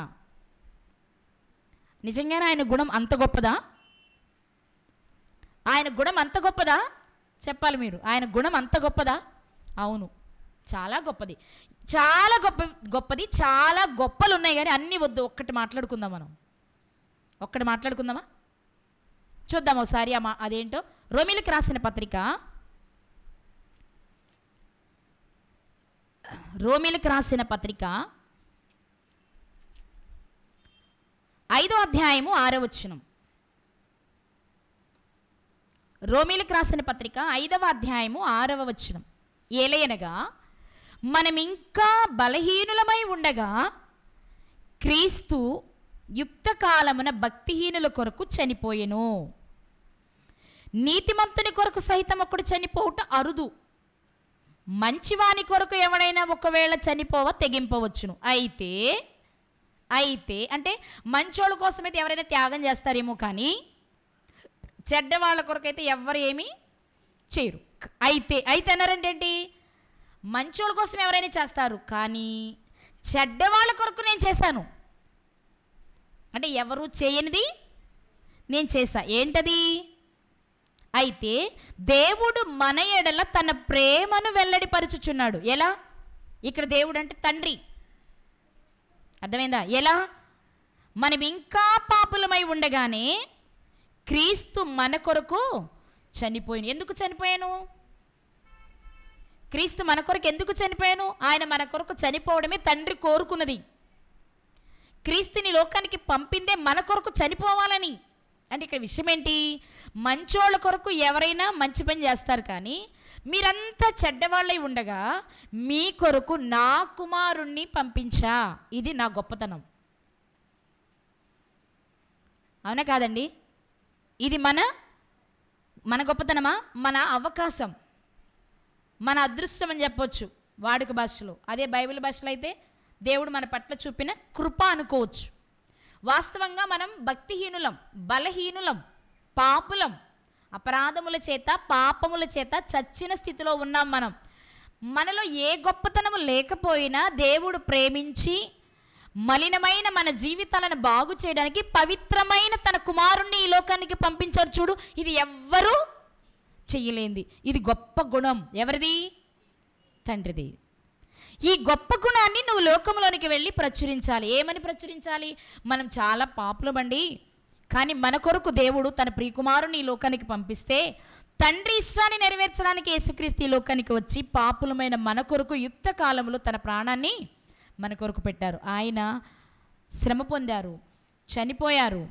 నిజంగానే ఆయన గుణం అంత గొప్పదా? ఆయన గుణం అంత గొప్పదా? చెప్పాలి మీరు. ఆయన గుణం అంత గొప్పదా? అవును, చాలా గొప్పది. చాలా గొప్పది. చాలా గొప్పలు ఉన్నాయి, కానీ అన్నీ వద్దు. ఒక్కటి మాట్లాడుకుందాం మనం. ఒక్కటి మాట్లాడుకుందామా? చూద్దాం ఒకసారి అదేంటో. రోమీయులకు రాసిన పత్రిక, రోమీయులకు రాసిన పత్రిక అధ్యాయము 6వ వచనం. రోమీలకు రాసిన పత్రిక 5వ అధ్యాయము 6వ వచనం. ఏలయనగా మనం ఇంకా బలహీనులమై ఉండగా క్రీస్తు యుక్త కాలమున భక్తిహీనుల కొరకు చనిపోయెను. నీతిమంతుని కొరకు సహితం ఒకడు చనిపోవుట అరుదు, మంచివాని కొరకు ఎవడైనా ఒకవేళ చనిపోవ తెగింపవచ్చును. అయితే అంటే మంచోళ్ళ కోసమైతే ఎవరైనా త్యాగం చేస్తారేమో, కానీ చెడ్డవాళ్ళ కొరకైతే ఎవరు ఏమీ చేయరు. అయితే అన్నారంటే ఏంటి? మంచోళ్ళ కోసం ఎవరైనా చేస్తారు, కానీ చెడ్డవాళ్ళ కొరకు నేను చేశాను అంటే ఎవరు చేయనిది నేను చేశా. ఏంటది? అయితే దేవుడు మన ఎడల తన ప్రేమను వెల్లడిపరుచుచున్నాడు. ఎలా? ఇక్కడ దేవుడు అంటే తండ్రి. అర్థమైందా? ఎలా? మనం ఇంకా పాపులమై ఉండగానే క్రీస్తు మన కొరకు చనిపోయాను. ఎందుకు చనిపోయాను? క్రీస్తు మన కొరకు ఎందుకు చనిపోయాను? ఆయన మన కొరకు చనిపోవడమే తండ్రి కోరుకున్నది. క్రీస్తుని లోకానికి పంపిందే మన కొరకు చనిపోవాలని. అంటే ఇక్కడ విషయం ఏంటి? మంచోళ్ళ కొరకు ఎవరైనా మంచి పని చేస్తారు, కానీ మీరంతా చెడ్డవాళ్ళై ఉండగా మీ కొరకు నా కుమారుణ్ణి పంపించా. ఇది నా గొప్పతనం. అవునా కాదండి? ఇది మన గొప్పతనమా? మన అవకాశం, మన అదృష్టం అని చెప్పొచ్చు వాడుక భాషలో. అదే బైబిల్ భాషలో అయితే దేవుడు మన పట్ల చూపిన కృప అనుకోవచ్చు. వాస్తవంగా మనం భక్తిహీనులం, బలహీనులం, పాపులం, అపరాధముల చేత పాపముల చేత చచ్చిన స్థితిలో ఉన్నాం. మనలో ఏ గొప్పతనము లేకపోయినా దేవుడు ప్రేమించి మలినమైన మన జీవితాలను బాగు చేయడానికి పవిత్రమైన తన కుమారుణ్ణి ఈ లోకానికి పంపించారు. చూడు, ఇది ఎవ్వరూ చెయ్యలేంది. ఇది గొప్ప గుణం. ఎవరిది? తండ్రిది. ఈ గొప్ప గుణాన్ని నువ్వు లోకంలోనికి వెళ్ళి ప్రచురించాలి. ఏమని ప్రచురించాలి? మనం చాలా పాపులమండి, కానీ మన కొరకు దేవుడు తన ప్రియకుమారుని ఈ లోకానికి పంపిస్తే తండ్రి ఇష్టాన్ని నెరవేర్చడానికి యేసుక్రీస్తు ఈ లోకానికి వచ్చి పాపులమైన మన కొరకు యుక్త కాలంలో తన ప్రాణాన్ని మన కొరకు పెట్టారు. ఆయన శ్రమ పొందారు, చనిపోయారు,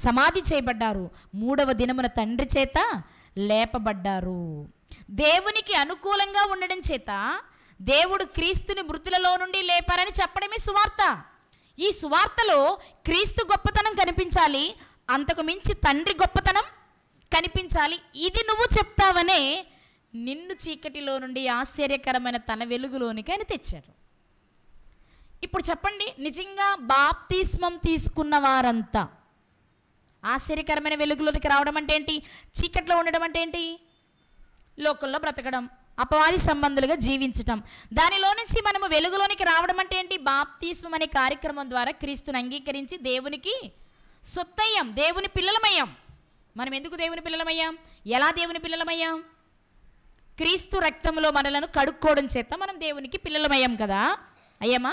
సమాధి చేయబడ్డారు, 3వ దినమున తండ్రి చేత లేపబడ్డారు. దేవునికి అనుకూలంగా ఉండడం చేత దేవుడు క్రీస్తుని మృతులలో నుండి లేపారని చెప్పడమే సువార్త. ఈ సువార్తలో క్రీస్తు గొప్పతనం కనిపించాలి, అంతకు మించి తండ్రి గొప్పతనం కనిపించాలి. ఇది నువ్వు చెప్తావనే నిన్ను చీకటిలో నుండి ఆశ్చర్యకరమైన తన వెలుగులోనికి ఆయన తెచ్చారు. ఇప్పుడు చెప్పండి, నిజంగా బాప్తిస్మం తీసుకున్న వారంతా ఆశ్చర్యకరమైన వెలుగులోనికి రావడం అంటే ఏంటి? చీకట్లో ఉండడం అంటే ఏంటి? లోకంలో బ్రతకడం, అపవాది సంబంధులుగా జీవించటం. దానిలో నుంచి మనము వెలుగులోనికి రావడం అంటే ఏంటి? బాప్తిస్మం అనే కార్యక్రమం ద్వారా క్రీస్తుని అంగీకరించి దేవునికి సొత్తయ్యాం, దేవుని పిల్లలమయ్యాం. మనం ఎందుకు దేవుని పిల్లలమయ్యాం? ఎలా దేవుని పిల్లలమయ్యాం? క్రీస్తు రక్తంలో మనలను కడుక్కోవడం చేత మనం దేవునికి పిల్లలమయ్యాం కదా. అయ్యామా?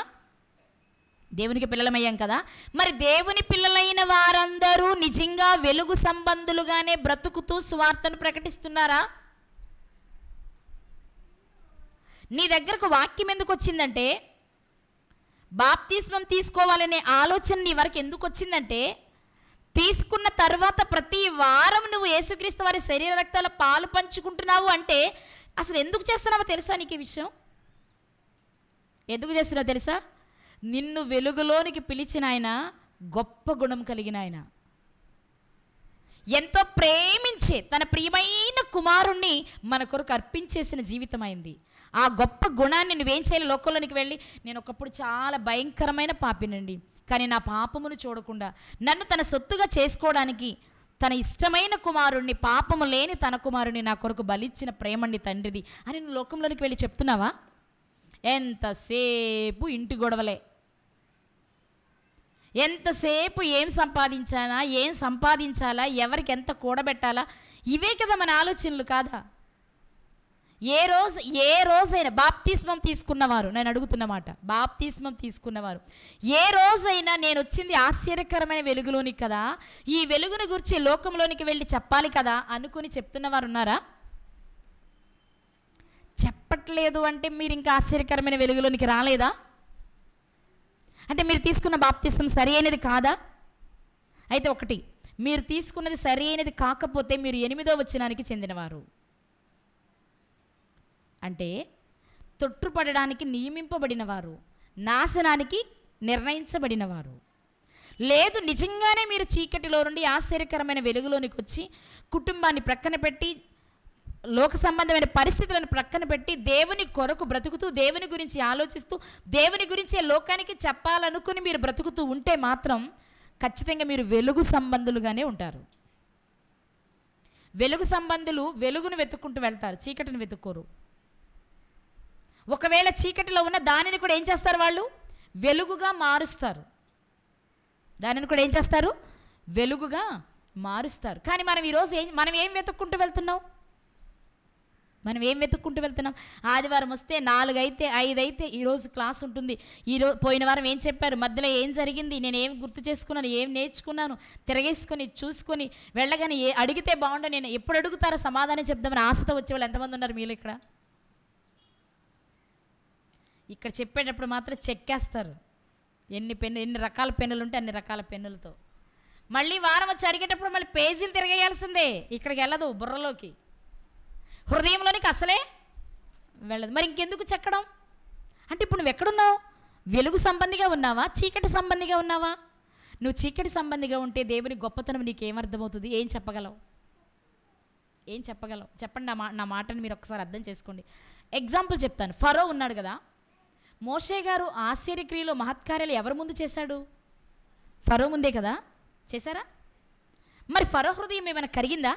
దేవునికి పిల్లలమయ్యాం కదా. మరి దేవుని పిల్లలైన వారందరూ నిజంగా వెలుగు సంబంధులుగానే బ్రతుకుతూ సువార్తను ప్రకటిస్తున్నారా? నీ దగ్గరకు వాక్యం ఎందుకు వచ్చిందంటే, బాప్తిస్మం తీసుకోవాలనే ఆలోచన నీ వరకు ఎందుకు వచ్చిందంటే, తీసుకున్న తర్వాత ప్రతి వారం నువ్వు యేసుక్రీస్తు వారి శరీర రక్తాల పాలు పంచుకుంటున్నావు అంటే అసలు ఎందుకు చేస్తున్నావో తెలుసా? నీకు ఈ విషయం ఎందుకు చేస్తున్నావో తెలుసా? నిన్ను వెలుగులోనికి పిలిచిన ఆయన గొప్ప గుణం కలిగిన ఆయన, ఎంతో ప్రేమించే తన ప్రియమైన కుమారుణ్ణి మన కొరకు అర్పించేసిన జీవితం అయింది. ఆ గొప్ప గుణాన్ని నువ్వేం చేయాలి? లోకంలోనికి వెళ్ళి, నేను ఒకప్పుడు చాలా భయంకరమైన పాపినండి, కానీ నా పాపమును చూడకుండా నన్ను తన సొత్తుగా చేసుకోవడానికి తన ఇష్టమైన కుమారుణ్ణి, పాపము లేని తన కుమారుణ్ణి నా కొరకు బలిచ్చిన ప్రేమండి తండ్రిది అని నువ్వు లోకంలోనికి వెళ్ళి చెప్తున్నావా? ఎంతసేపు ఇంటి గొడవలే, ఎంతసేపు ఏం సంపాదించాలా, ఎవరికి ఎంత కూడబెట్టాలా, ఇవే కదా మన ఆలోచనలు కాదా? ఏ రోజైనా బాప్తిస్మం తీసుకున్నవారు, నేను అడుగుతున్నమాట, బాప్తిస్మం తీసుకున్నవారు ఏ రోజైనా నేను వచ్చింది ఆశ్చర్యకరమైన వెలుగులోనికి కదా, ఈ వెలుగును గురించి లోకంలోనికి వెళ్ళి చెప్పాలి కదా అనుకుని చెప్తున్నవారు ఉన్నారా? చెప్పట్లేదు అంటే మీరు ఇంకా ఆశ్చర్యకరమైన వెలుగులోనికి రాలేదా? అంటే మీరు తీసుకున్న బాప్తిస్మం సరి అయినది కాదా? అయితే ఒకటి, మీరు తీసుకున్నది సరి అయినది కాకపోతే మీరు 8వ వచనానికి చెందినవారు. అంటే తొట్టుపడడానికి నియమింపబడినవారు, నాశనానికి నిర్ణయించబడినవారు. లేదు, నిజంగానే మీరు చీకటిలో నుండి ఆశ్చర్యకరమైన వెలుగులోనికి వచ్చి కుటుంబాన్ని ప్రక్కన పెట్టి లోక సంబంధమైన పరిస్థితులను ప్రక్కన పెట్టి దేవుని కొరకు బ్రతుకుతూ దేవుని గురించి ఆలోచిస్తూ దేవుని గురించి లోకానికి చెప్పాలనుకుని మీరు బ్రతుకుతూ ఉంటే మాత్రం ఖచ్చితంగా మీరు వెలుగు సంబంధులుగానే ఉంటారు. వెలుగు సంబంధులు వెలుగును వెతుక్కుంటూ వెళ్తారు, చీకటిని వెతుక్కోరు. ఒకవేళ చీకటిలో ఉన్న దానిని కూడా ఏం చేస్తారు? వాళ్ళు వెలుగుగా మారుస్తారు. దానిని కూడా ఏం చేస్తారు? వెలుగుగా మారుస్తారు. కానీ మనం ఈరోజు మనం ఏం వెతుక్కుంటూ వెళ్తున్నాం? మనం ఏం వెతుక్కుంటూ వెళ్తున్నాం? ఆదివారం వస్తే 4 అయితే 5 అయితే ఈరోజు క్లాస్ ఉంటుంది. పోయిన వారం ఏం చెప్పారు, మధ్యలో ఏం జరిగింది, నేను ఏం గుర్తు చేసుకున్నాను, ఏం నేర్చుకున్నాను, తిరగేసుకొని చూసుకొని వెళ్ళగానే అడిగితే బాగుండు, నేను ఎప్పుడు అడుగుతారో సమాధానం చెప్దామని ఆశతో వచ్చేవాళ్ళు ఎంతమంది ఉన్నారు మీలో? ఇక్కడ చెప్పేటప్పుడు మాత్రం చెక్కేస్తారు. ఎన్ని రకాల పెన్నులు ఉంటే అన్ని రకాల పెన్నులతో. మళ్ళీ వారం వచ్చి అడిగేటప్పుడు మళ్ళీ పేజీలు తిరగేయాల్సిందే. ఇక్కడికి వెళ్ళదు, బుర్రలోకి హృదయంలోనికి అసలే వెళ్ళదు. మరి ఇంకెందుకు చెక్కడం? అంటే ఇప్పుడు నువ్వు ఎక్కడున్నావు? వెలుగు సంబంధిగా ఉన్నావా, చీకటి సంబంధిగా ఉన్నావా? నువ్వు చీకటి సంబంధిగా ఉంటే దేవుని గొప్పతనం నీకేమర్థమవుతుంది? ఏం చెప్పగలవు? ఏం చెప్పగలవు? చెప్పండి. నా మాటని మీరు ఒకసారి అర్థం చేసుకోండి. ఎగ్జాంపుల్ చెప్తాను. ఫరో ఉన్నాడు కదా, మోషే గారు ఆశ్చర్యక్రియలు మహత్కార్యాలు ఎవరి ముందు చేశాడు? ఫరో ముందే కదా చేశారా? మరి ఫరో హృదయం ఏమైనా కరిగిందా?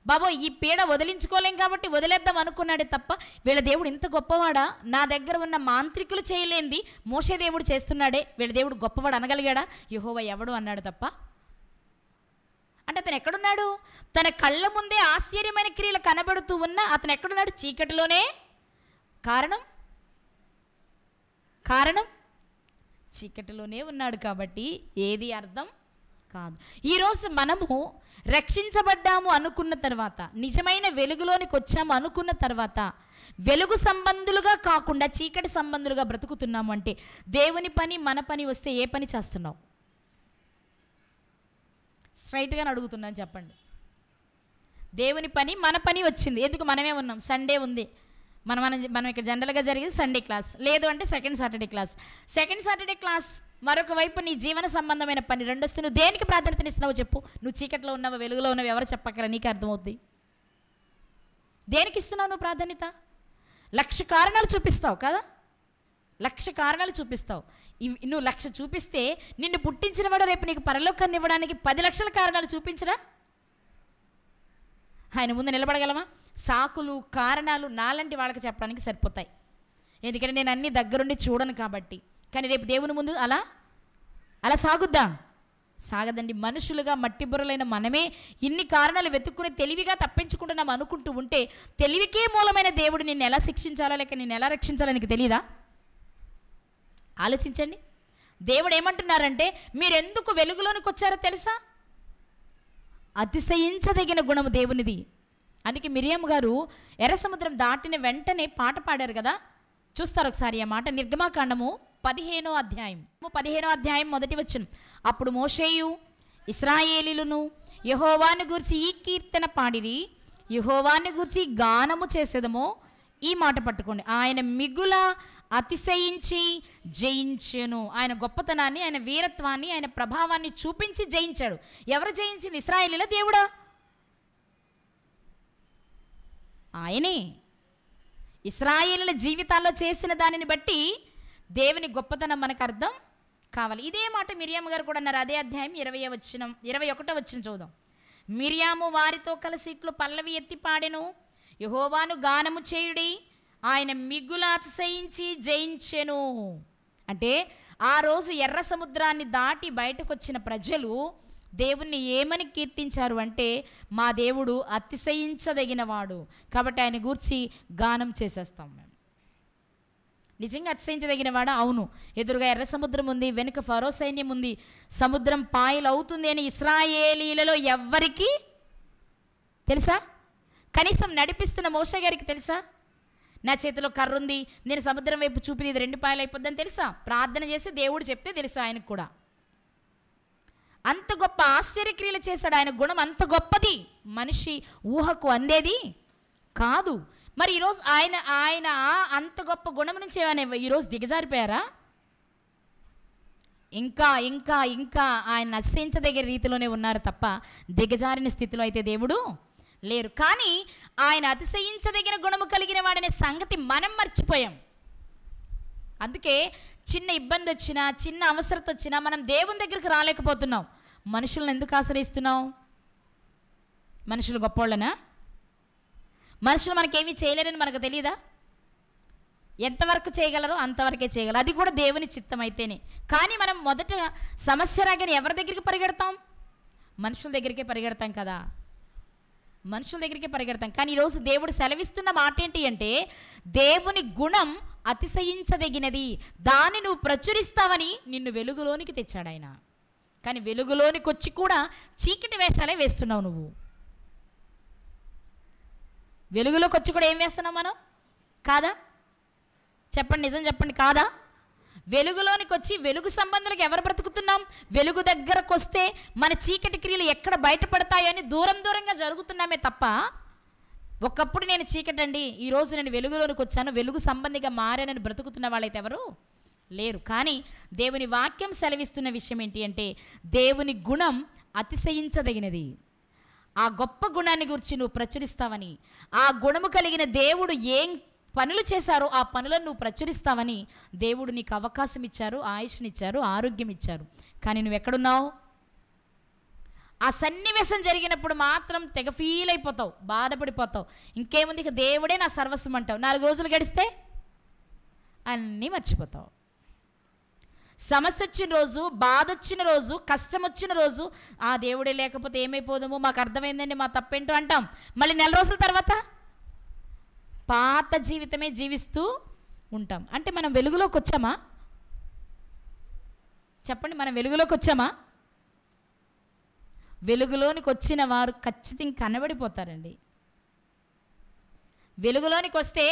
బాబో ఈ పీడ వదిలించుకోలేం కాబట్టి వదిలేద్దాం అనుకున్నాడే తప్ప, వీళ్ళ దేవుడు ఇంత గొప్పవాడా, నా దగ్గర ఉన్న మాంత్రికులు చేయలేంది మోషే దేవుడు చేస్తున్నాడే, వీళ్ళ దేవుడు గొప్పవాడు అనగలిగాడా? యెహోవా ఎవడు అన్నాడు తప్ప. అంటే అతను ఎక్కడున్నాడు? తన కళ్ళ ముందే ఆశ్చర్యమైన క్రియలు కనబడుతూ ఉన్నా అతను ఎక్కడున్నాడు? చీకటిలోనే. కారణం చీకటిలోనే ఉన్నాడు కాబట్టి ఏది అర్థం కాదు. ఈరోజు మనము రక్షించబడ్డాము అనుకున్న తర్వాత, నిజమైన వెలుగులోనికి వచ్చాము అనుకున్న తర్వాత, వెలుగు సంబంధులుగా కాకుండా చీకటి సంబంధులుగా బ్రతుకుతున్నాము అంటే దేవుని పని మన పని వస్తే ఏ పని చేస్తున్నావు? స్ట్రైట్గా అడుగుతున్నాను, చెప్పండి. దేవుని పని మన పని వచ్చింది, ఎందుకు? మనమే ఉన్నాం. సండే ఉంది, మనం ఇక్కడ జనరల్గా జరిగేది సండే క్లాస్, లేదు అంటే సెకండ్ సాటర్డే క్లాస్. మరొక వైపు నీ జీవన సంబంధమైన పని రెండొస్తే నువ్వు దేనికి ప్రాధాన్యతనిస్తున్నావో చెప్పు. నువ్వు చీకట్లో ఉన్నావో వెలుగులో ఉన్నావు ఎవరు చెప్పక్కరా, నీకే అర్థమవుద్ది. దేనికి ఇస్తున్నావు నువ్వు ప్రాధాన్యత? 1,00,000 కారణాలు చూపిస్తావు కదా, 1,00,000 కారణాలు చూపిస్తావు. నువ్వు 1,00,000 చూపిస్తే నిన్ను పుట్టించిన వాడు రేపు నీకు పరలోకాన్ని ఇవ్వడానికి 10,00,000 కారణాలు చూపించరా? ఆయన ముందు నిలబడగలమా? సాకులు కారణాలు నాలాంటి వాళ్ళకి చెప్పడానికి సరిపోతాయి, ఎందుకంటే నేను అన్ని దగ్గరుండి చూడను కాబట్టి. కానీ రేపు దేవుని ముందు అలా సాగదండి. మనుషులుగా మట్టి బుర్రలైన మనమే ఇన్ని కారణాలు వెతుక్కుని తెలివిగా తప్పించుకుంటున్నాం అనుకుంటూ ఉంటే తెలివికే మూలమైన దేవుడు నిన్ను ఎలా శిక్షించాలో లేక నిన్ను ఎలా రక్షించాలో నీకు తెలీదా? ఆలోచించండి. దేవుడు ఏమంటున్నారంటే మీరెందుకు వెలుగులోనికి వచ్చారో తెలుసా? అతిశయించదగిన గుణము దేవునిది. అందుకే మిరియం గారు ఎర్ర సముద్రం దాటిన వెంటనే పాట పాడారు కదా, చూస్తారు ఒకసారి ఆ మాట. నిర్గమాకాండము 15వ అధ్యాయం 1వ వచనం. అప్పుడు మోషేయు ఇశ్రాయేలీయులను యెహోవాను గూర్చి ఈ కీర్తన పాడిరి, యెహోవాను గూర్చి గానము చేసేదమో. ఈ మాట పట్టుకోండి. ఆయన మిగుల అతిశయించి జయించెను. ఆయన గొప్పతనాన్ని, ఆయన వీరత్వాన్ని, ఆయన ప్రభావాన్ని చూపించి జయించాడు. ఎవరు జయించింది? ఇశ్రాయేలీయుల దేవుడా? ఆయనే. ఇశ్రాయేలీయుల జీవితాల్లో చేసిన దానిని బట్టి దేవుని గొప్పతనం మనకు అర్థం కావాలి. ఇదే మాట మిరియాం గారు కూడా అన్నారు. అదే అధ్యాయం 21వ వచనం చూద్దాం. మిరియాము వారితో కలిసి ఇట్లు పల్లవి ఎత్తి పాడెను, యెహోవాను గానము చేయుడి, ఆయన మిగుల అతిశయించి జయించెను. అంటే ఆ రోజు ఎర్ర సముద్రాన్ని దాటి బయటకు వచ్చిన ప్రజలు దేవుణ్ణి ఏమని కీర్తించారు అంటే, మా దేవుడు అతిశయించదగినవాడు కాబట్టి ఆయన గూర్చి గానం చేసేస్తాం మేము. నిజంగా అతిశయించదగినవాడా? అవును. ఎదురుగా ఎర్ర సముద్రం ఉంది, వెనుక ఫరో సైన్యం ఉంది, సముద్రం పాయలు అవుతుంది అని ఇశ్రాయేలీలలో ఎవ్వరికీ తెలుసా? కనీసం నడిపిస్తున్న మోషే గారికి తెలుసా? నా చేతిలో కర్ర ఉంది, నేను సముద్రం వైపు చూపిది, ఇది 2 పాయలు అయిపోద్దని తెలుసా? ప్రార్థన చేసి దేవుడు చెప్తే తెలుసా ఆయనకు కూడా. అంత గొప్ప ఆశ్చర్యక్రియలు చేశాడు. ఆయన గుణం అంత గొప్పది, మనిషి ఊహకు అందేది కాదు. మరి ఈరోజు ఆయన అంత గొప్ప గుణం నుంచి ఏమైనా ఈరోజు దిగజారిపోయారా? ఇంకా ఇంకా ఇంకా ఆయన నశించదగిన రీతిలోనే ఉన్నారు తప్ప దిగజారిన స్థితిలో అయితే దేవుడు లేరు. కానీ ఆయన అతిశయించదగిన గుణము కలిగిన వాడనే సంగతి మనం మర్చిపోయాం. అందుకే చిన్న ఇబ్బంది వచ్చినా, చిన్న అవసరత వచ్చినా మనం దేవుని దగ్గరికి రాలేకపోతున్నాం. మనుషులను ఎందుకు ఆశ్రయిస్తున్నాం? మనుషులు గొప్పోళ్ళనా? మనుషులు మనకేమీ చేయలేరని మనకు తెలియదా? ఎంతవరకు చేయగలరో అంతవరకే చేయగలరు, అది కూడా దేవుని చిత్తం అయితేనే. కానీ మనం మొదట సమస్య రాగానే ఎవరి దగ్గరికి పరిగెడతాం? మనుషుల దగ్గరికే పరిగెడతాం కదా, మనుషుల దగ్గరికే పరిగెడతాం. కానీ ఈరోజు దేవుడు సెలవిస్తున్న మాట ఏంటి అంటే, దేవుని గుణం అతిశయించదగినది, దాన్ని నువ్వు ప్రచురిస్తావని నిన్ను వెలుగులోనికి తెచ్చాడు ఆయన. కానీ వెలుగులోనికి వచ్చి కూడా చీకటి వేషాలే వేస్తున్నావు నువ్వు. వెలుగులోకి వచ్చి కూడా ఏం వేస్తున్నాం మనం? కాదా? చెప్పండి, నిజం చెప్పండి, కాదా? వెలుగులోనికి వచ్చి వెలుగు సంబంధాలకు ఎవరు బ్రతుకుతున్నాం? వెలుగు దగ్గరకు వస్తే మన చీకటి క్రియలు ఎక్కడ బయటపడతాయని దూరం దూరంగా జరుగుతున్నామే తప్ప, ఒకప్పుడు నేను చీకటి అండి, ఈరోజు నేను వెలుగులోనికి వచ్చాను, వెలుగు సంబంధిగా మారానని బ్రతుకుతున్న వాళ్ళైతే ఎవరు లేరు. కానీ దేవుని వాక్యం సెలవిస్తున్న విషయం ఏంటి అంటే, దేవుని గుణం అతిశయించదగినది. ఆ గొప్ప గుణాన్ని గురించి నువ్వు ప్రచురిస్తావని, ఆ గుణము కలిగిన దేవుడు ఏం పనులు చేశారో ఆ పనులను నువ్వు ప్రచురిస్తావని దేవుడు నీకు అవకాశం ఇచ్చారు, ఆయుష్నిచ్చారు, ఆరోగ్యం ఇచ్చారు. కానీ నువ్వు ఎక్కడున్నావు? ఆ సన్నివేశం జరిగినప్పుడు మాత్రం తెగ ఫీల్ అయిపోతావు, బాధపడిపోతావు. ఇంకేముంది, ఇక దేవుడే నా సర్వస్వం అంటావు. 4 రోజులు గడిస్తే అన్నీ మర్చిపోతావు. సమస్య వచ్చిన రోజు, బాధ వచ్చిన రోజు, కష్టం వచ్చిన రోజు, ఆ దేవుడే లేకపోతే ఏమైపోదామో, మాకు అర్థమైందండి, మా తప్పేంటో అంటాం. మళ్ళీ 4 రోజుల తర్వాత పాత జీవితమే జీవిస్తూ ఉంటాం. అంటే మనం వెలుగులోకి వచ్చామా? చెప్పండి, మనం వెలుగులోకి వచ్చామా? వెలుగులోనికి వచ్చిన వారు ఖచ్చితంగా కనబడిపోతారండి. వెలుగులోనికి వస్తే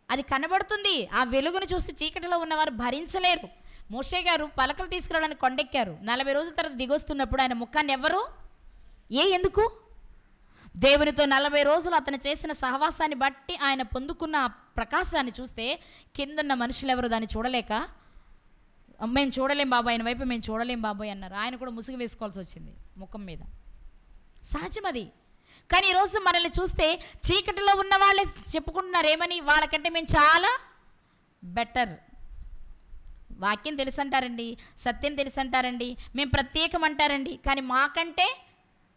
అది కనబడుతుంది. ఆ వెలుగును చూసి చీకటిలో ఉన్నవారు భరించలేరు. మోషే గారు పలకలు తీసుకురావడానికి కొండెక్కారు. 40 రోజుల తర్వాత దిగొస్తున్నప్పుడు ఆయన ముఖాన్ని ఎవ్వరు ఎందుకు? దేవునితో 40 రోజులు అతను చేసిన సహవాసాన్ని బట్టి ఆయన పొందుకున్న ఆ ప్రకాశాన్ని చూస్తే కిందన్న మనుషులు ఎవరు దాన్ని చూడలేక, మేము చూడలేం బాబాయ్, ఆయన వైపు మేము చూడలేం బాబాయ్ అన్నారు. ఆయన కూడా ముసుగు వేసుకోవాల్సి వచ్చింది ముఖం మీద. సహజం అది. కానీ ఈరోజు మనల్ని చూస్తే చీకటిలో ఉన్న వాళ్ళే చెప్పుకుంటున్నారు ఏమని, వాళ్ళకంటే మేము చాలా బెటర్, వాక్యం తెలుసు అంటారండి, సత్యం తెలుసు అంటారండి, మేము ప్రత్యేకం అంటారండి, కానీ మాకంటే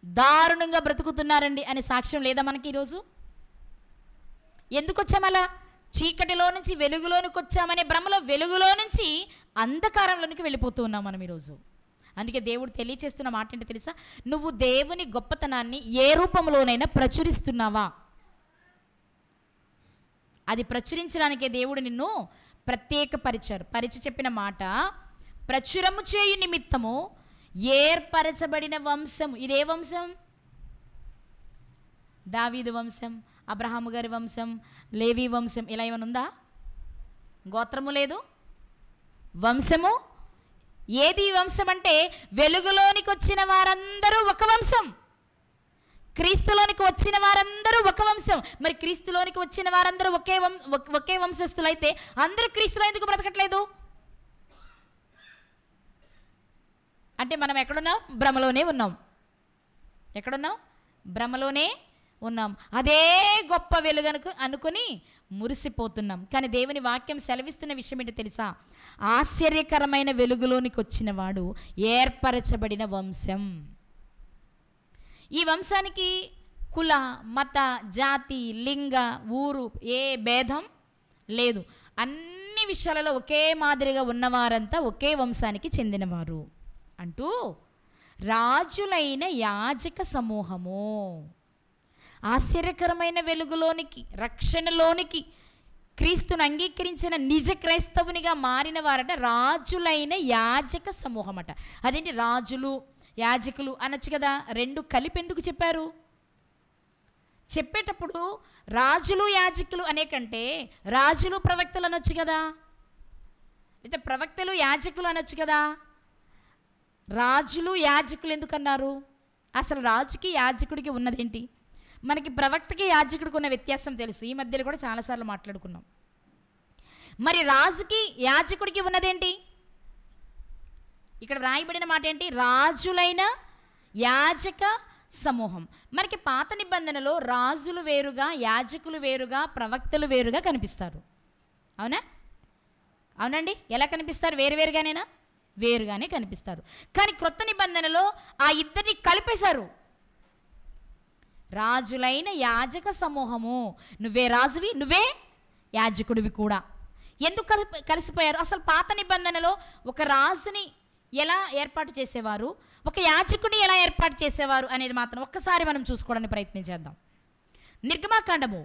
దారుణంగా బ్రతుకుతున్నారండి అనే సాక్ష్యం లేదా మనకి ఈరోజు? ఎందుకు వచ్చామలా? చీకటిలో నుంచి వెలుగులోనికి వచ్చామనే భ్రమలో వెలుగులో నుంచి అంధకారంలోనికి వెళ్ళిపోతూ ఉన్నాం మనం ఈరోజు. అందుకే దేవుడు తెలియచేస్తున్న మాట ఏంటో తెలుసా? నువ్వు దేవుని గొప్పతనాన్ని ఏ రూపంలోనైనా ప్రచురిస్తున్నావా? అది ప్రచురించడానికే దేవుడు నిన్ను ప్రత్యేకపరిచారు. పరిచి చెప్పిన మాట, ప్రచురము చేయు నిమిత్తము ఏర్పరచబడిన వంశం. ఇదే వంశం? దావీదు వంశం, అబ్రహాము గారి వంశం, లేవి వంశం, ఇలా ఏమైనా ఉందా? గోత్రము లేదు, వంశము. ఏది వంశం అంటే వెలుగులోనికి వచ్చిన వారందరూ ఒక వంశం, క్రీస్తులోనికి వచ్చిన వారందరూ ఒక వంశం. మరి క్రీస్తులోనికి వచ్చిన వారందరూ ఒకే వంశస్థులైతే అందరూ క్రీస్తులో ఎందుకు బ్రతకట్లేదు? అంటే మనం ఎక్కడున్నాం? భ్రమలోనే ఉన్నాం. ఎక్కడున్నాం? భ్రమలోనే ఉన్నాం. అదే గొప్ప వెలుగనుకు అనుకుని మురిసిపోతున్నాం. కానీ దేవుని వాక్యం సెలవిస్తున్న విషయం ఏంటో తెలుసా? ఆశ్చర్యకరమైన వెలుగులోనికి వచ్చిన వాడు ఏర్పరచబడిన వంశం. ఈ వంశానికి కుల, మత, జాతి, లింగ, ఊరు ఏ భేదం లేదు. అన్ని విషయాలలో ఒకే మాదిరిగా ఉన్నవారంతా ఒకే వంశానికి చెందినవారు అంటూ రాజులైన యాజక సమూహము. ఆశ్చర్యకరమైన వెలుగులోనికి, రక్షణలోనికి క్రీస్తును అంగీకరించిన నిజ క్రైస్తవునిగా మారిన వారట రాజులైన యాజక సమూహం అట. అదేంటి రాజులు యాజకులు అనొచ్చు కదా, 2 కలిపి ఎందుకు చెప్పారు? చెప్పేటప్పుడు రాజులు యాజకులు అనే కంటే రాజులు ప్రవక్తలు అనొచ్చు కదా, అయితే ప్రవక్తలు యాజకులు అనొచ్చు కదా. రాజులు యాజకులు ఎందుకన్నారు? అసలు రాజుకి యాజకుడికి ఉన్నదేంటి? మనకి ప్రవక్తకి యాజకుడికి ఉన్న వ్యత్యాసం తెలుసు, ఈ మధ్యలో కూడా చాలాసార్లు మాట్లాడుకున్నాం. మరి రాజుకి యాజకుడికి ఉన్నదేంటి? ఇక్కడ వ్రాయబడిన మాట ఏంటి? రాజులైన యాజక సమూహం. మనకి పాత నిబంధనలో రాజులు వేరుగా, యాజకులు వేరుగా, ప్రవక్తలు వేరుగా కనిపిస్తారు. అవునా? అవునండి. ఎలా కనిపిస్తారు? వేరువేరుగానేనా? వేరుగానే కనిపిస్తారు. కానీ క్రొత్త నిబంధనలో ఆ ఇద్దరిని కలిపేశారు. రాజులైన యాజక సమూహము, నువ్వే రాజువి, నువ్వే యాజకుడివి కూడా. ఎందుకు కలిసిపోయారు? అసలు పాత నిబంధనలో ఒక రాజుని ఎలా ఏర్పాటు చేసేవారు, ఒక యాజకుడిని ఎలా ఏర్పాటు చేసేవారు అనేది మాత్రం ఒక్కసారి మనం చూసుకోవడానికి ప్రయత్నం చేద్దాం. నిర్గమాకాండము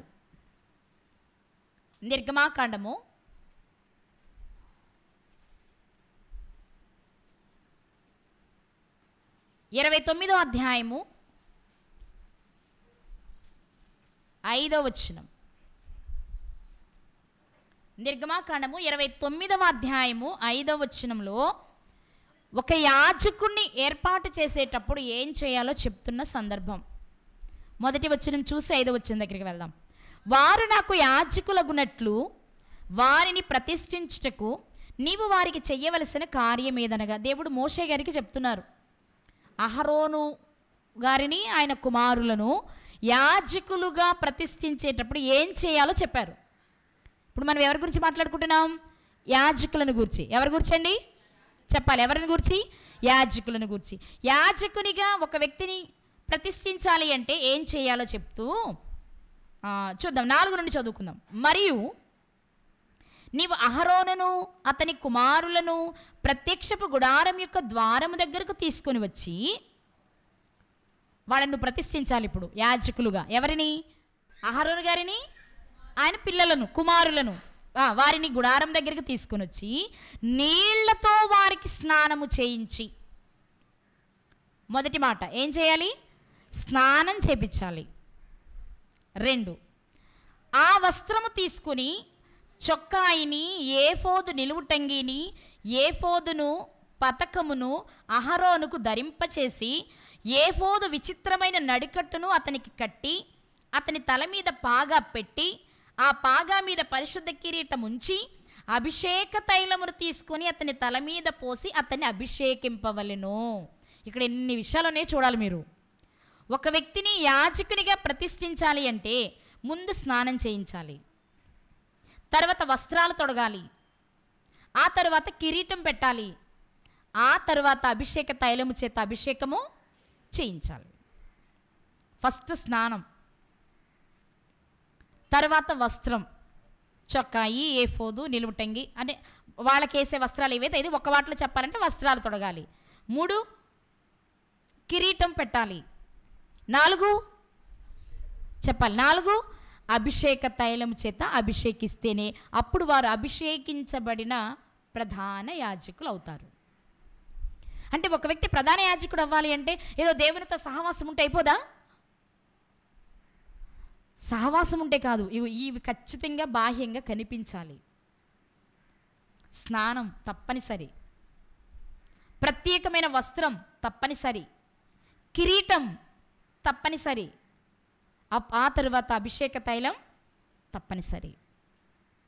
29వ అధ్యాయము 5వ వచనం. నిర్గమాకాండము 29వ అధ్యాయము 5వ వచనంలో ఒక యాజకుడిని ఏర్పాటు చేసేటప్పుడు ఏం చేయాలో చెప్తున్న సందర్భం. మొదటి వచనం చూసి 5వ వచనం దగ్గరికి వెళ్దాం. వారు నాకు యాజకులగునట్లు వారిని ప్రతిష్ఠించుటకు నీవు వారికి చెయ్యవలసిన కార్యం ఏదనగా, దేవుడు మోషే గారికి చెప్తున్నారు, అహరోను గారిని ఆయన కుమారులను యాజకులుగా ప్రతిష్ఠించేటప్పుడు ఏం చేయాలో చెప్పారు. ఇప్పుడు మనం ఎవరి గురించి మాట్లాడుకుంటున్నాం? యాజకులను గురించి. ఎవరి గురించి అండి? చెప్పాలి. ఎవరిని గురించి? యాజకులను గురించి. యాజకునిగా ఒక వ్యక్తిని ప్రతిష్ఠించాలి అంటే ఏం చేయాలో చెప్తూ చూద్దాం. 4 నుండి చదువుకుందాం. మరియు నీవు అహరోనును అతని కుమారులను ప్రత్యక్షపు గుడారం యొక్క ద్వారము దగ్గరకు తీసుకొని వచ్చి వాళ్ళను ప్రతిష్ఠించాలి. ఇప్పుడు యాజకులుగా ఎవరిని? అహరోను గారిని, ఆయన పిల్లలను, కుమారులను, వారిని గుడారం దగ్గరికి తీసుకొని వచ్చి నీళ్లతో వారికి స్నానము చేయించి, మొదటి మాట ఏం చేయాలి? స్నానం చేపించాలి. 2, ఆ వస్త్రము తీసుకుని చొక్కాయిని, ఏఫోదు నిలువుటంగిని, ఏఫోదును పతకమును అహరోనుకు ధరింపచేసి ఏఫోదు విచిత్రమైన నడికట్టును అతనికి కట్టి అతని తల మీద పాగా పెట్టి ఆ పాగా మీద పరిశుద్ధ కిరీటం ఉంచి అభిషేక తైలమును తీసుకొని అతని తల మీద పోసి అతన్ని అభిషేకింపవలెను. ఇక్కడ ఎన్ని విషయాలనే చూడాలి మీరు. ఒక వ్యక్తిని యాజకునిగా ప్రతిష్ఠించాలి అంటే ముందు స్నానం చేయించాలి, తర్వాత వస్త్రాలు తొడగాలి, ఆ తర్వాత కిరీటం పెట్టాలి, ఆ తర్వాత అభిషేక తైలము చేత అభిషేకము చేయించాలి. ఫస్ట్ స్నానం, తర్వాత వస్త్రం, చొక్కాయి, ఏఫోదు, నిలువుటంగి అంటే వాళ్ళకి వేసే వస్త్రాలు ఏవైతే ఇది ఒక వాటిలో చెప్పాలంటే వస్త్రాలు తొడగాలి. 3 కిరీటం పెట్టాలి. 4 చెప్పాలి. 4 అభిషేక తైలం చేత అభిషేకిస్తేనే అప్పుడు వారు అభిషేకించబడిన ప్రధాన యాజకులు అవుతారు. అంటే ఒక వ్యక్తి ప్రధాన యాజకుడు అవ్వాలి అంటే ఏదో దేవునితో సహవాసం ఉంటే అయిపోదా? సహవాసం ఉంటే కాదు, ఇవి ఖచ్చితంగా బాహ్యంగా కనిపించాలి. స్నానం తప్పనిసరి, ప్రత్యేకమైన వస్త్రం తప్పనిసరి, కిరీటం తప్పనిసరి, ఆ తరువాత అభిషేక తైలం తప్పనిసరి.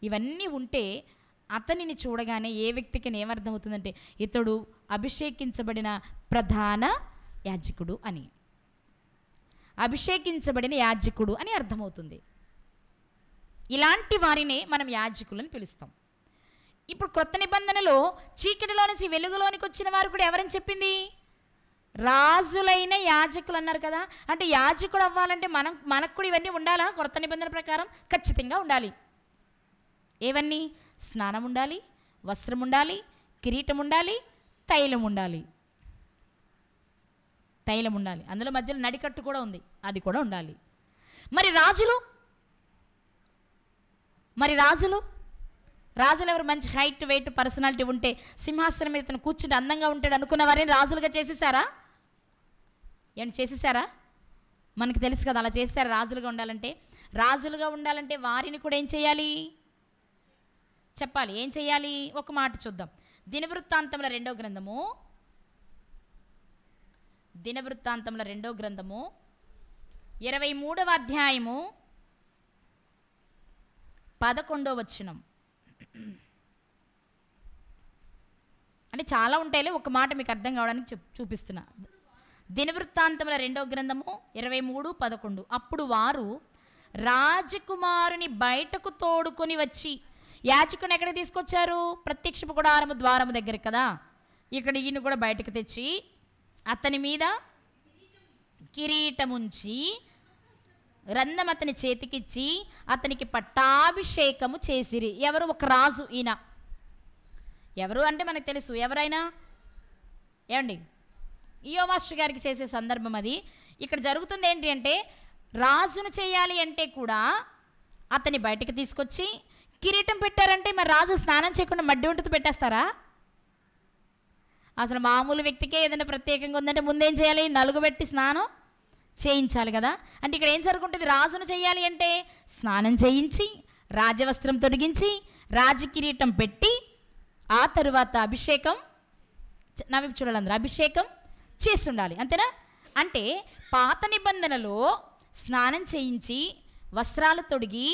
ఇవన్నీ ఉంటే అతనిని చూడగానే ఏ వ్యక్తికి ఏమర్థమవుతుందంటే ఇతడు అభిషేకించబడిన ప్రధాన యాజకుడు అని, అభిషేకించబడిన యాజకుడు అని అర్థమవుతుంది. ఇలాంటి వారినే మనం యాజకులని పిలుస్తాం. ఇప్పుడు కొత్త నిబంధనలో చీకటిలో నుంచి వెలుగులోనికి వచ్చిన వారు కూడా ఎవరని చెప్పింది? రాజులైన యాజకులు అన్నారు కదా. అంటే యాజకుడు అవ్వాలంటే మనకు కూడా ఇవన్నీ ఉండాలా? కొత్త నిబంధన ప్రకారం ఖచ్చితంగా ఉండాలి. ఏవన్నీ? స్నానం ఉండాలి, వస్త్రం ఉండాలి, కిరీటం ఉండాలి, తైలం ఉండాలి. తైలం ఉండాలి, అందులో మధ్యలో నడికట్టు కూడా ఉంది, అది కూడా ఉండాలి. మరి రాజులు ఎవరు? మంచి హైట్, వెయిట్, పర్సనాలిటీ ఉంటే సింహాసనం మీద తను కూర్చుంటే అందంగా ఉంటాడు అనుకున్న వారిని రాజులుగా చేసేసారా? ఏమన్నా చేసేసారా? మనకు తెలుసు కదా అలా చేశారు. రాజులుగా ఉండాలంటే వారిని కూడా ఏం చేయాలి? చెప్పాలి. ఏం చేయాలి? ఒక మాట చూద్దాం. దినవృత్తాంతముల 2వ గ్రంథము దినవృత్తాంతముల 2వ గ్రంథము 23వ అధ్యాయము 11వ వచనం. అంటే చాలా ఉంటాయిలే, ఒక మాట మీకు అర్థం కావడానికి చూపిస్తున్నా. దినవృత్తాంతముల 2వ గ్రంథము 23:11. అప్పుడు వారు రాజకుమారుని బయటకు తోడుకొని వచ్చి, యాజకుని ఎక్కడ తీసుకొచ్చారు? ప్రత్యక్షపు గుడారము ద్వారము దగ్గర కదా. ఇక్కడ ఈయన కూడా బయటకు తెచ్చి అతని మీద కిరీటముంచి రంధం అతని చేతికిచ్చి అతనికి పట్టాభిషేకము చేసిరి. ఎవరు? ఒక రాజు. ఈయన ఎవరు అంటే మనకు తెలుసు. ఎవరైనా ఏమండి, యోవాషు గారికి చేసే సందర్భం అది. ఇక్కడ జరుగుతుంది ఏంటి అంటే, రాజును చేయాలి అంటే కూడా అతన్ని బయటకు తీసుకొచ్చి కిరీటం పెట్టారంటే మరి రాజు స్నానం చేయకుండా మడ్డి ఉంటుతో పెట్టేస్తారా? అసలు మామూలు వ్యక్తికే ఏదైనా ప్రత్యేకంగా ఉందంటే ముందేం చేయాలి? నలుగు పెట్టి స్నానం చేయించాలి కదా. అంటే ఇక్కడ ఏం జరుగుతుంది? రాజును చేయాలి అంటే స్నానం చేయించి రాజవస్త్రం తొడిగించి రాజకిరీటం పెట్టి ఆ తరువాత అభిషేకం, నా వైపు చూడాలందరూ, అభిషేకం చేస్తుండాలి. అంతేనా? అంటే పాత నిబంధనలో స్నానం చేయించి వస్త్రాలు తొడిగి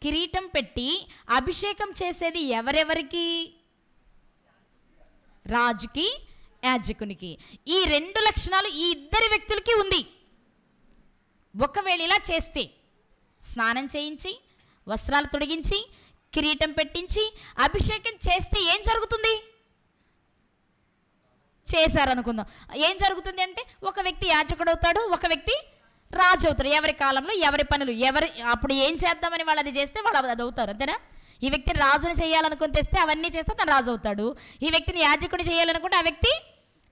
కిరీటం పెట్టి అభిషేకం చేసేది ఎవరెవరికి? రాజుకి, యాజకునికి. ఈ 2 లక్షణాలు ఈ ఇద్దరి వ్యక్తులకి ఉంది. ఒకవేళ ఇలా చేస్తే, స్నానం చేయించి వస్త్రాలు తొడిగించి కిరీటం పెట్టించి అభిషేకం చేస్తే ఏం జరుగుతుంది? చేశారనుకుందాం. ఏం జరుగుతుంది అంటే, ఒక వ్యక్తి యాజకుడు అవుతాడు, ఒక వ్యక్తి రాజు అవుతాడు. ఎవరి కాలంలో ఎవరి పనులు ఎవరి, అప్పుడు ఏం చేద్దామని వాళ్ళు అది చేస్తే వాళ్ళు అది అవుతారు. అంతేనా? ఈ వ్యక్తిని రాజుని చేయాలనుకుని తెస్తే అవన్నీ చేస్తే తను రాజు అవుతాడు. ఈ వ్యక్తిని యాజకుడు చేయాలనుకుంటే ఆ వ్యక్తి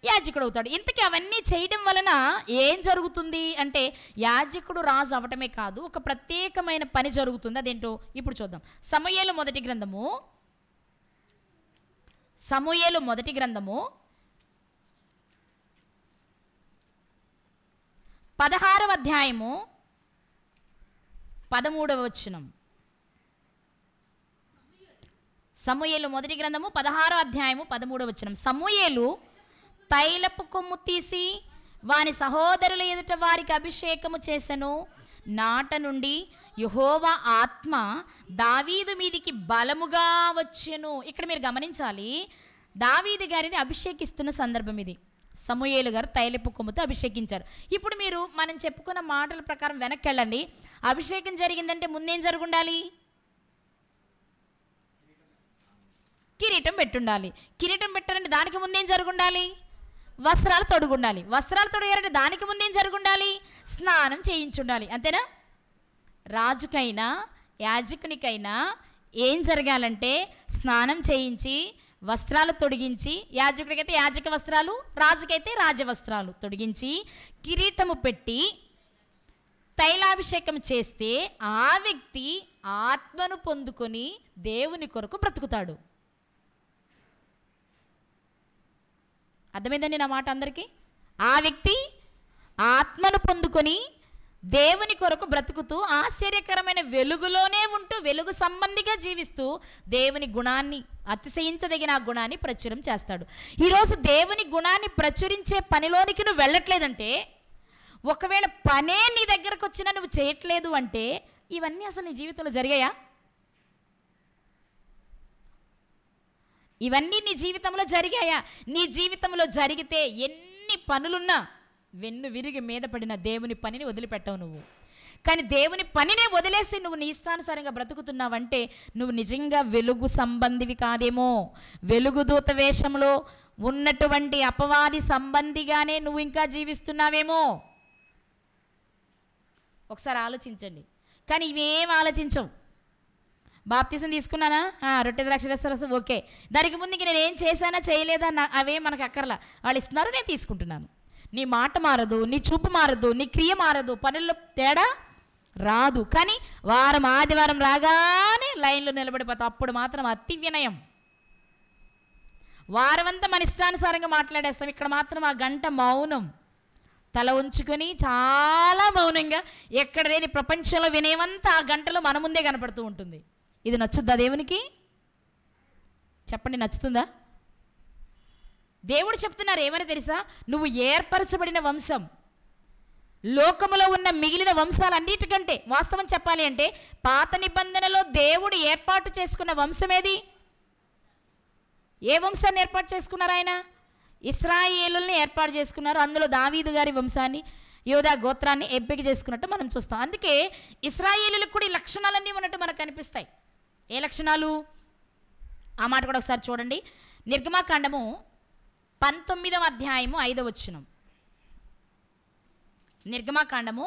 యాజకుడు అవుతాడు. ఇంతకీ అవన్నీ చేయడం వలన ఏం జరుగుతుంది అంటే, యాజకుడు రాజు అవటమే కాదు, ఒక ప్రత్యేకమైన పని జరుగుతుంది. అదేంటో ఇప్పుడు చూద్దాం. సమూయేలు మొదటి గ్రంథము 16వ అధ్యాయము 13వ వచనం. సమూయేలు మొదటి గ్రంథము 16వ అధ్యాయము 13వ వచనం. సమూయేలు తైలపు కొమ్ము తీసి వాని సహోదరుల ఎదుట వారికి అభిషేకము చేసెను. నాట నుండి యెహోవా ఆత్మ దావీదు మీదికి బలముగా వచ్చెను. ఇక్కడ మీరు గమనించాలి, దావీదు గారిని అభిషేకిస్తున్న సందర్భం ఇది. సమూయేలు గారు తైలపు కొమ్ముతో అభిషేకించారు. ఇప్పుడు మీరు మనం చెప్పుకున్న మాటల ప్రకారం వెనక్కి వెళ్ళండి. అభిషేకం జరిగిందంటే ముందేం జరుగుండాలి? కిరీటం పెట్టుండాలి. కిరీటం పెట్టాలంటే దానికి ముందేం జరుగుండాలి? వస్త్రాలు తొడుగుండాలి. వస్త్రాలు తొడిగారంటే దానికి ముందేం జరుగుండాలి? స్నానం చేయించుండాలి. అంతేనా? రాజుకైనా యాజకునికైనా ఏం జరగాలంటే స్నానం చేయించి వస్త్రాలు తొడిగించి, యాజకుడికైతే యాజక వస్త్రాలు, రాజుకైతే రాజవస్త్రాలు తొడిగించి కిరీటము పెట్టి తైలాభిషేకం చేస్తే ఆ వ్యక్తి ఆత్మను పొందుకొని దేవుని కొరకు బ్రతుకుతాడు. అర్థమైందండి నా మాట అందరికీ? ఆ వ్యక్తి ఆత్మను పొందుకొని దేవుని కొరకు బ్రతుకుతూ ఆశ్చర్యకరమైన వెలుగులోనే ఉంటూ వెలుగు సంబంధిగా జీవిస్తూ దేవుని గుణాన్ని, అతిశయించదగిన ఆ గుణాన్ని ప్రచురం చేస్తాడు. ఈరోజు దేవుని గుణాన్ని ప్రచురించే పనిలోనికి నువ్వు వెళ్ళట్లేదంటే, ఒకవేళ పనే నీ దగ్గరకు వచ్చినా నువ్వు చేయట్లేదు అంటే, ఇవన్నీ అసలు నీ జీవితంలో జరిగాయా? ఇవన్నీ నీ జీవితంలో జరిగాయా? నీ జీవితంలో జరిగితే ఎన్ని పనులున్నా వెన్ను విరిగి మీద పడిన దేవుని పనిని వదిలిపెట్టవు నువ్వు. కానీ దేవుని పనినే వదిలేసి నువ్వు నీ ఇష్టానుసారంగా బ్రతుకుతున్నావంటే నువ్వు నిజంగా వెలుగు సంబంధివి కాదేమో. వెలుగు దూత వేషంలో ఉన్నటువంటి అపవాది సంబంధిగానే నువ్వు ఇంకా జీవిస్తున్నావేమో. ఒకసారి ఆలోచించండి. కానీ ఇవేం ఆలోచించవు. బాప్తిజం తీసుకున్నానా, రొట్టె ద్రాక్షరసం, ఓకే. దానికి ముందుకి నేను ఏం చేశానా చేయలేదా అవే మనకు అక్కర్లా. వాళ్ళు ఇస్తున్నారు, నేను తీసుకుంటున్నాను. నీ మాట మారదు, నీ చూపు మారదు, నీ క్రియ మారదు, పనుల్లో తేడా రాదు. కానీ వారం ఆదివారం రాగానే లైన్లో నిలబడిపోతావు. అప్పుడు మాత్రం అతి వినయం. వారమంతా మన ఇష్టానుసారంగా మాట్లాడేస్తాం. ఇక్కడ మాత్రం ఆ గంట మౌనం, తల ఉంచుకొని చాలా మౌనంగా, ఎక్కడ లేని ప్రపంచంలో వినయమంతా ఆ గంటలో మన ముందే కనపడుతూ ఉంటుంది. ఇది నచ్చుద్దా దేవునికి? చెప్పండి, నచ్చుతుందా? దేవుడు చెప్తున్నారు ఏమని తెలుసా? నువ్వు ఏర్పరచబడిన వంశం. లోకములో ఉన్న మిగిలిన వంశాలన్నిటికంటే వాస్తవం చెప్పాలి అంటే పాత నిబంధనలో దేవుడు ఏర్పాటు చేసుకున్న వంశం ఏది? ఏ వంశాన్ని ఏర్పాటు చేసుకున్నారు ఆయన? ఇశ్రాయేలుల్ని ఏర్పాటు చేసుకున్నారు. అందులో దావీదు గారి వంశాన్ని, యోధా గోత్రాన్ని ఎంపిక చేసుకున్నట్టు మనం చూస్తాం. అందుకే ఇశ్రాయేలులకు కూడా ఈ లక్షణాలన్నీ ఉన్నట్టు మనకు కనిపిస్తాయి. ఏ లక్షణాలు? ఆ మాట కూడా ఒకసారి చూడండి. నిర్గమాకాండము 19వ అధ్యాయము 5వ వచనం. నిర్గమాకాండము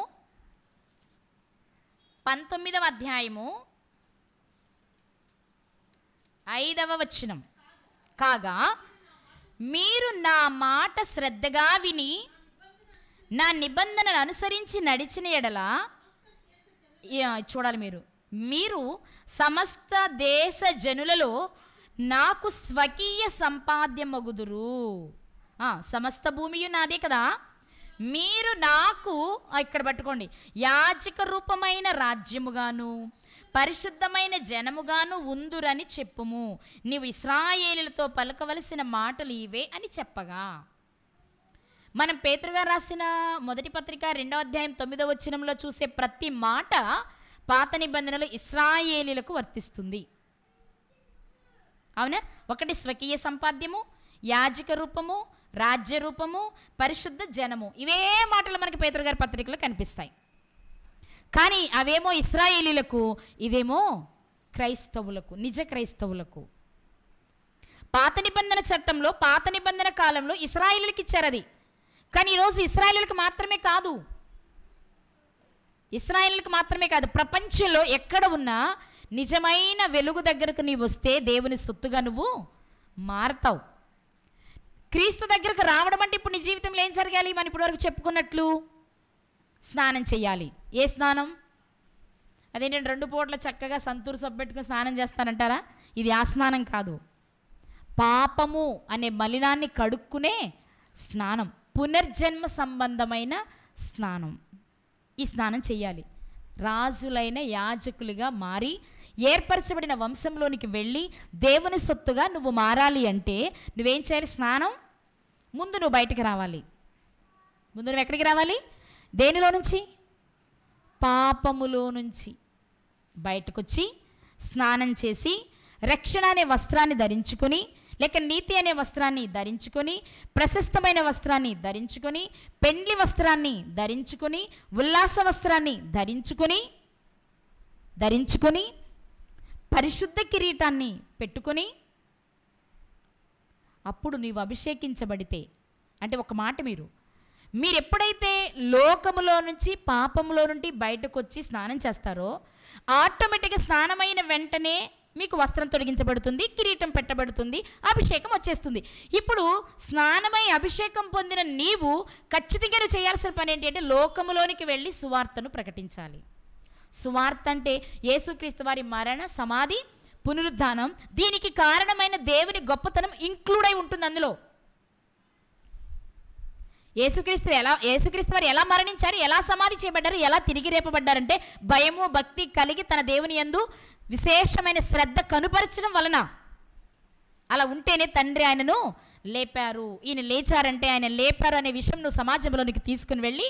19వ అధ్యాయము 5వ వచనం. కాగా మీరు నా మాట శ్రద్ధగా విని నా నిబంధనను అనుసరించి నడిచిన ఎడల, చూడాలి మీరు సమస్త దేశ జనులలో నాకు స్వకీయ సంపాద్యమగుదురు. సమస్త భూమియు నాదే కదా. మీరు నాకు, ఇక్కడ పట్టుకోండి, యాజక రూపమైన రాజ్యముగాను పరిశుద్ధమైన జనముగాను ఉందురని చెప్పుము. నీవు ఇశ్రాయేలులతో పలకవలసిన మాటలు ఇవే అని చెప్పగా, మనం పేతురు గారు రాసిన మొదటి పత్రిక 2వ అధ్యాయం 9వ వచనంలో చూసే ప్రతి మాట పాత నిబంధనలో ఇశ్రాయేలీలకు వర్తిస్తుంది. అవునా? ఒకటి స్వకీయ సంపాద్యము, యాజక రూపము, రాజ్య రూపము, పరిశుద్ధ జనము. ఇవే మాటలు మనకి పేతురు గారి పత్రికలో కనిపిస్తాయి. కానీ అవేమో ఇశ్రాయేలీలకు, ఇదేమో క్రైస్తవులకు, నిజ క్రైస్తవులకు. పాత నిబంధన చట్టంలో, పాత నిబంధన కాలంలో ఇశ్రాయేలీలకు ఇచ్చారు అది. కానీ ఈరోజు ఇశ్రాయేలీలకు మాత్రమే కాదు, ఇశ్రాయేలీలకు మాత్రమే కాదు, ప్రపంచంలో ఎక్కడ ఉన్నా నిజమైన వెలుగు దగ్గరకు నీవు వస్తే దేవుని సొత్తుగా నువ్వు మారతావు. క్రీస్తు దగ్గరకు రావడం అంటే ఇప్పుడు నీ జీవితంలో ఏం జరగాలి? మనం ఇప్పటివరకు చెప్పుకున్నట్లు స్నానం చేయాలి. ఏ స్నానం? అదేంటంటే 2 పూటల చక్కగా సంతూరు సబ్బెట్టుకుని స్నానం చేస్తానంటారా? ఇది ఆ స్నానం కాదు. పాపము అనే మలినాన్ని కడుక్కునే స్నానం, పునర్జన్మ సంబంధమైన స్నానం. ఈ స్నానం చేయాలి. రాజులైన యాజకులుగా మారి ఏర్పరచబడిన వంశంలోనికి వెళ్ళి దేవుని సొత్తుగా నువ్వు మారాలి అంటే నువ్వేం చేయాలి? స్నానం. ముందు నువ్వు బయటికి రావాలి. ముందు నువ్వు ఎక్కడికి రావాలి? దేనిలో నుంచి? పాపములో నుంచి బయటకు వచ్చి స్నానం చేసి రక్షణ అనే వస్త్రాన్ని ధరించుకొని, లేక నీతి అనే వస్త్రాన్ని ధరించుకొని, ప్రశస్తమైన వస్త్రాన్ని ధరించుకొని, పెండ్లి వస్త్రాన్ని ధరించుకొని, ఉల్లాస వస్త్రాన్ని ధరించుకొని పరిశుద్ధ కిరీటాన్ని పెట్టుకొని, అప్పుడు నీవు అభిషేకించబడితే, అంటే ఒక మాట, మీరు ఎప్పుడైతే లోకములో నుంచి పాపములో నుండి బయటకు వచ్చి స్నానం చేస్తారో ఆటోమేటిక్గా స్నానమైన వెంటనే మీకు వస్త్రం తొలగించబడుతుంది, కిరీటం పెట్టబడుతుంది, అభిషేకం వచ్చేస్తుంది. ఇప్పుడు స్నానమై అభిషేకం పొందిన నీవు ఖచ్చితంగా నువ్వు చేయాల్సిన పని ఏంటి అంటే లోకములోనికి వెళ్ళి సువార్తను ప్రకటించాలి. సువార్త అంటే యేసుక్రీస్తు వారి మరణ, సమాధి, పునరుద్ధానం, దీనికి కారణమైన దేవుని గొప్పతనం ఇంక్లూడ్ అయి ఉంటుంది అందులో. యేసుక్రీస్తు వారు ఎలా మరణించారు, ఎలా సమాధి చేయబడ్డారు, ఎలా తిరిగి రేపబడ్డారంటే భయము భక్తి కలిగి తన దేవుని యందు విశేషమైన శ్రద్ధ కనుపరచడం వలన. అలా ఉంటేనే తండ్రి ఆయనను లేపారు. ఈయన లేచారంటే ఆయన లేపారు అనే విషయం నువ్వు సమాజంలోనికి తీసుకుని వెళ్ళి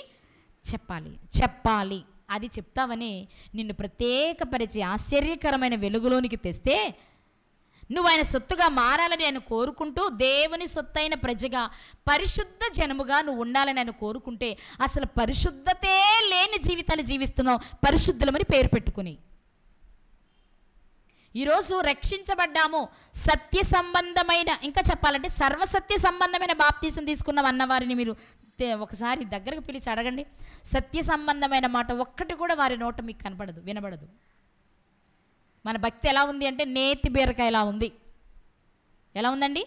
చెప్పాలి. అది చెప్తావని నిన్ను ప్రత్యేకపరిచి ఆశ్చర్యకరమైన వెలుగులోనికి తెస్తే నువ్వు ఆయన సొత్తుగా మారాలని ఆయన కోరుకుంటూ, దేవుని సొత్తైన ప్రజగా పరిశుద్ధ జనముగా నువ్వు ఉండాలని ఆయన కోరుకుంటే, అసలు పరిశుద్ధతే లేని జీవితాలు జీవిస్తున్నావు పరిశుద్ధులమని పేరు పెట్టుకుని. ఈరోజు రక్షించబడ్డాము, సత్య సంబంధమైన, ఇంకా చెప్పాలంటే సర్వసత్య సంబంధమైన బాప్తీసం తీసుకున్నాం అన్నవారిని మీరు ఒకసారి దగ్గరకు పిలిచి అడగండి. సత్య సంబంధమైన మాట ఒక్కటి కూడా వారి నోట మీకు కనపడదు, వినబడదు. మన భక్తి ఎలా ఉంది అంటే నేతి బీరకాయలా ఉంది. ఎలా ఉందండి?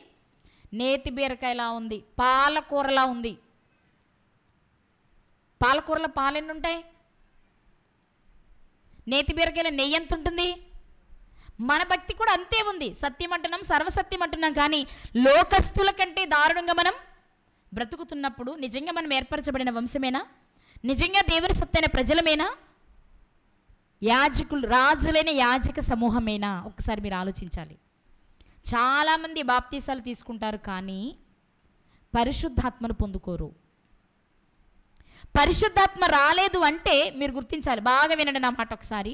నేతి బీరకాయలా ఉంది, పాలకూరలా ఉంది. పాలకూరలో పాలు ఎన్ని ఉంటాయి? నేతి బీరకాయలో నెయ్యి ఎంత ఉంటుంది? మన భక్తి కూడా అంతే ఉంది. సత్యం అంటున్నాం, సర్వసత్యం అంటున్నాం, కానీ లోకస్తుల కంటే దారుణంగా మనం బ్రతుకుతున్నప్పుడు నిజంగా మనం ఏర్పరచబడిన వంశమేనా? నిజంగా దేవుని సొత్తైన ప్రజలమేనా? రాజులైన యాజక సమూహమేనా? ఒక్కసారి మీరు ఆలోచించాలి. చాలామంది బాప్తీసాలు తీసుకుంటారు, కానీ పరిశుద్ధాత్మను పొందుకోరు. పరిశుద్ధాత్మ రాలేదు అంటే మీరు గుర్తించాలి, బాగా వినండి నా మాట ఒకసారి.